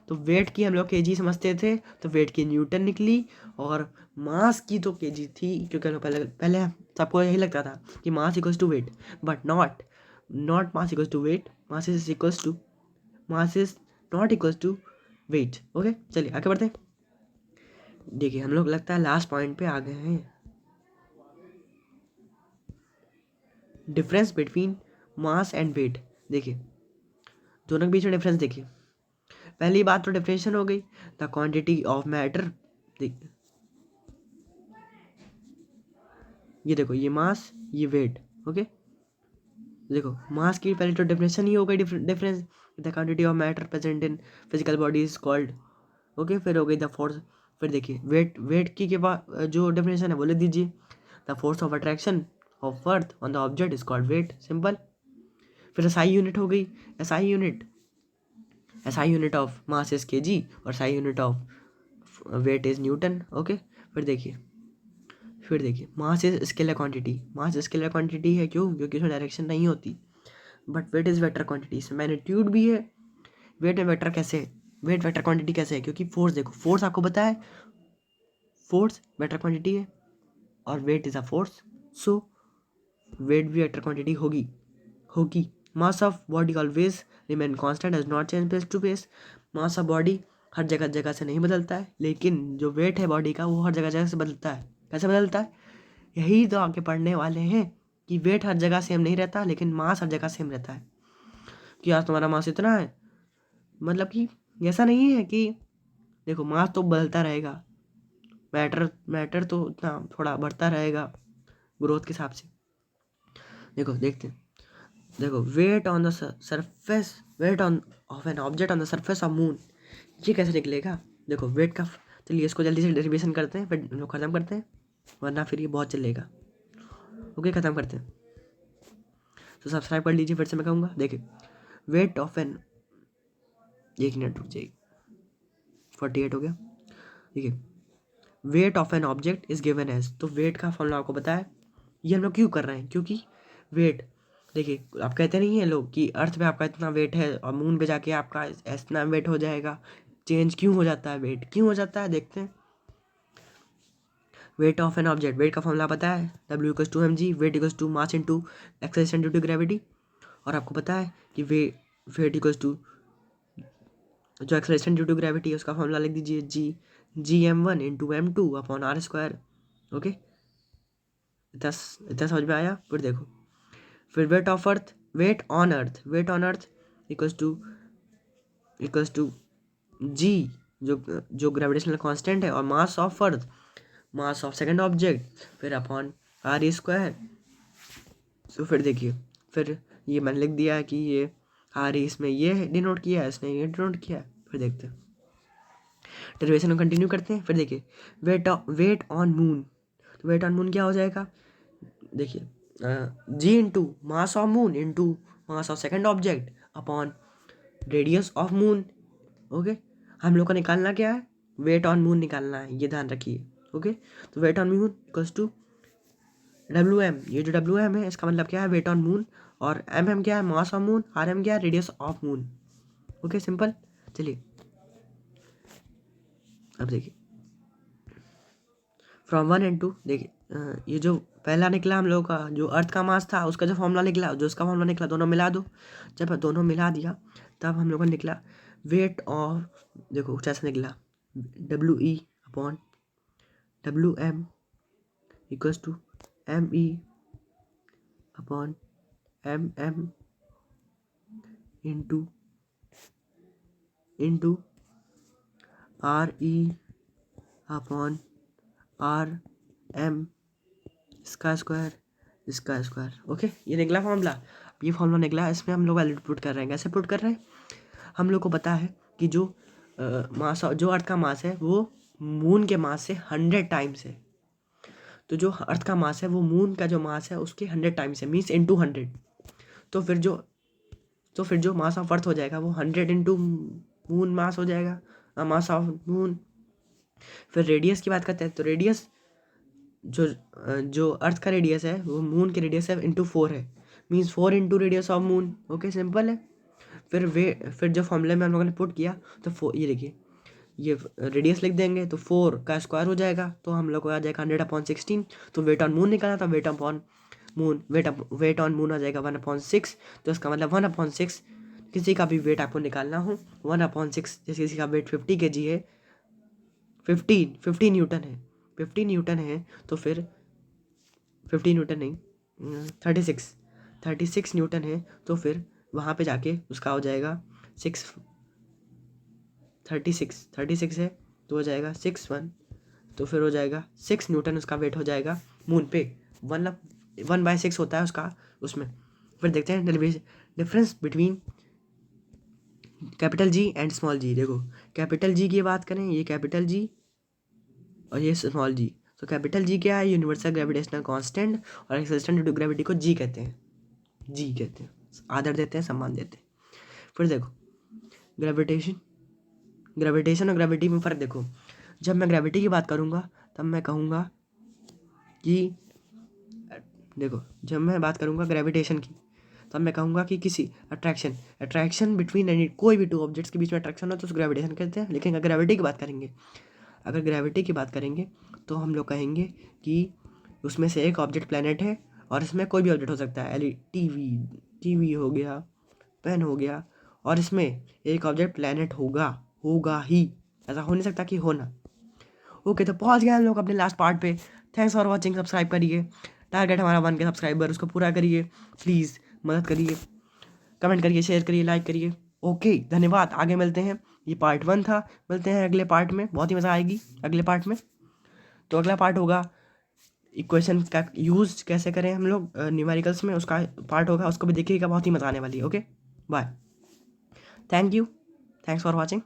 तो वेट की हम लोग केजी समझते थे, तो वेट की न्यूटन निकली। और मास की तो केजी थी, क्योंकि हम लोग पहले पहले सबको यही लगता था कि mass equals to weight, but not mass equals to weight, mass is not equals to weight. Okay, चलिए आगे बढ़ते हैं। देखिए हम लोग लगता है लास्ट पॉइंट पे आ गए हैं, difference between mass and weight. देखिए दोनों के बीच में डिफरेंस देखिए। पहली बात तो डेफिनेशन हो गई, द क्वांटिटी ऑफ मैटर, ये देखो ये मास ये वेट, ओके। देखो मास की पहले तो डेफिनेशन ही हो गई, difference, the quantity of matter present in physical body is called, okay. फिर हो गई द फोर्स, फिर देखिए वेट की के बाद जो डेफिनेशन है वो लिख दीजिए, the force of attraction of earth on the object is called weight, simple. फिर एसआई यूनिट हो गई, SI unit of mass is kg और SI unit of weight is Newton, okay. फिर देखिए mass is scalar quantity, mass scalar quantity है, क्यों? क्योंकि उसमें डायरेक्शन नहीं होती, but weight is vector quantity, इसमें मैग्नीट्यूड भी है। वेट में वेक्टर कैसे है? वेट वेक्टर क्वांटिटी कैसे है? क्योंकि फोर्स, देखो फोर्स आपको पता है, फोर्स वेक्टर क्वांटिटी है और weight is a force, so weight भी वेक्टर क्वांटिटी होगी। Mass of body always remain constant, does not change place to place. Mass of body हर जगह से नहीं बदलता है, लेकिन जो वेट है बॉडी का वो हर जगह से बदलता है। कैसे बदलता है? यही तो आगे पढ़ने वाले हैं कि वेट हर जगह सेम नहीं रहता, लेकिन मास हर जगह सेम रहता है। कि आज तुम्हारा मास इतना है, मतलब कि ऐसा नहीं है कि देखो मास तो बदलता रहेगा, मैटर तो उतना थोड़ा बढ़ता रहेगा ग्रोथ के हिसाब से। देखो देखते हैं, देखो weight on the surface, weight on of an object on the surface of moon, ये कैसे निकलेगा? देखो वेट का, चलिए इसको जल्दी से डेरिवेशन करते हैं, फिर लोग ख़त्म करते हैं, वरना फिर ये बहुत चलेगा। ओके ख़त्म करते हैं, तो सब्सक्राइब कर लीजिए, फिर से मैं कहूँगा। देखिए वेट ऑफ एन, एक मिनट रुक जाइए, 48 हो गया। देखिए weight of an object is given as, तो वेट का फॉर्मूला आपको पता है। ये हम लोग क्यों कर रहे हैं? क्योंकि वेट, देखिए आप कहते नहीं है लोग कि अर्थ पे आपका इतना वेट है और मून पे जाके आपका इतना वेट हो जाएगा। चेंज क्यों हो जाता है? वेट क्यों हो जाता है, देखते हैं। Weight of an object, weight का फॉर्मूला पता है, W=mg, weight equals to mass into acceleration due to gravity. और आपको पता है कि वेट इक्वल्स टू जो एक्सेलरेशन ड्यू टू ग्रेविटी है उसका फॉर्मूला लिख दीजिए, Gm1 into M2 upon R², okay. इतना समझ में आया? फिर देखो, फिर weight of earth, weight on earth equals to G, जो ग्रेविटेशनल कांस्टेंट है, और mass of earth, mass of second object, फिर अपॉन R²। तो फिर देखिए, फिर ये मैंने लिख दिया है कि ये R इसमें ये डिनोट किया है, इसने ये डिनोट किया है। फिर देखते हैं, डेरिवेशन को कंटिन्यू करते हैं। फिर देखिए वेट ऑन मून, तो वेट ऑन मून क्या हो जाएगा? देखिए G into mass of moon into mass of second object upon radius of moon, okay. हम लोग को निकालना क्या है? वेट ऑन मून निकालना है, ये ध्यान रखिए, ओके। तो weight on moon equals to WM, ये जो WM है इसका मतलब क्या है? Weight on moon. और MM क्या है? मास ऑफ मून। RM क्या है? Radius of moon, okay simple. चलिए अब देखिए फ्रॉम 1 and 2, देखिए ये जो पहला निकला हम लोगों का, जो अर्थ का मास था उसका जो फॉर्मूला निकला, जो उसका फॉर्मूला निकला, दोनों मिला दो। जब दोनों मिला दिया तब हम लोगों को निकला वेट ऑफ, देखो कैसे निकला, WE upon WM equals to ME upon MM into RE upon RM इसका स्क्वायर, ओके। ये निकला फॉर्मूला। ये फॉर्मूला निकला, इसमें हम लोग वैल्यू पुट कर रहे हैं। कैसे पुट कर रहे हैं? हम लोग को पता है कि जो मास, जो अर्थ का मास है वो मून के मास से 100 टाइम्स है। तो जो अर्थ का मास है वो मून का जो मास है उसके 100 टाइम्स है, मीन्स इंटू 100। तो फिर जो मास ऑफ अर्थ हो जाएगा वो 100 इंटू मून मास हो जाएगा, मास ऑफ मून। फिर रेडियस की बात करते हैं, तो रेडियस जो अर्थ का रेडियस है वो मून के रेडियस है इंटू 4 है, means 4 into radius of moon, okay simple है। फिर जो फॉर्मूले में हम लोगों ने पुट किया, तो ये देखिए, ये रेडियस लिख देंगे तो 4 का स्क्वायर हो जाएगा, तो हम लोग को आ जाएगा 100/16। तो वेट ऑन मून निकाला था, वेट ऑन मून आ जाएगा 1/6। तो इसका मतलब 1/6, किसी का भी वेट आपको निकालना हो 1/6, जैसे किसी का वेट 50 kg है, 15 न्यूटन है, 50 न्यूटन है, तो फिर 50 न्यूटन नहीं, 36 न्यूटन है, तो फिर वहाँ पे जाके उसका हो जाएगा 6 36 है तो हो जाएगा 6 1, तो फिर हो जाएगा 6 न्यूटन उसका वेट हो जाएगा मून पे। 1/6 होता है उसका उसमें। फिर देखते हैं difference between capital G and small G. देखो कैपिटल जी की बात करें, ये कैपिटल जी और ये स्मॉल जी। तो कैपिटल जी क्या है, यूनिवर्सल ग्रेविटेशनल कांस्टेंट, और रेजिस्टेंस ड्यू टू ग्रेविटी को जी कहते हैं, जी कहते हैं, आदर देते हैं, सम्मान देते हैं। फिर देखो ग्रेविटेशन और ग्रेविटी में फ़र्क देखो। जब मैं ग्रेविटी की बात करूँगा तब मैं कहूँगा कि देखो, जब मैं बात करूँगा ग्रेविटेशन की तब मैं कहूँगा कि किसी अट्रैक्शन बिटवीन एनी कोई भी टू ऑब्जेक्ट्स के बीच में अट्रैक्शन हो तो उसको ग्रेविटेशन कहते हैं। लेकिन अगर ग्रेविटी की बात करेंगे तो हम लोग कहेंगे कि उसमें से एक ऑब्जेक्ट प्लैनेट है और इसमें कोई भी ऑब्जेक्ट हो सकता है, टीवी हो गया, पेन हो गया, और इसमें एक ऑब्जेक्ट प्लैनेट होगा ही, ऐसा हो नहीं सकता कि हो ना। ओके, तो पहुंच गए हम लोग अपने लास्ट पार्ट पे। थैंक्स फॉर वॉचिंग, सब्सक्राइब करिए, टारगेट हमारा 1K सब्सक्राइबर, उसको पूरा करिए प्लीज़, मदद करिए, कमेंट करिए, शेयर करिए, लाइक करिए। ओके, धन्यवाद। आगे मिलते हैं, ये पार्ट 1 था, मिलते हैं अगले पार्ट में, बहुत ही मज़ा आएगी अगले पार्ट में। तो अगला पार्ट होगा इक्वेशन का यूज़ कैसे करें हम लोग न्यूमेरिकल्स में, उसका पार्ट होगा, उसको भी देखिएगा, बहुत ही मज़ा आने वाली है। Okay, bye, thank you, thanks for watching.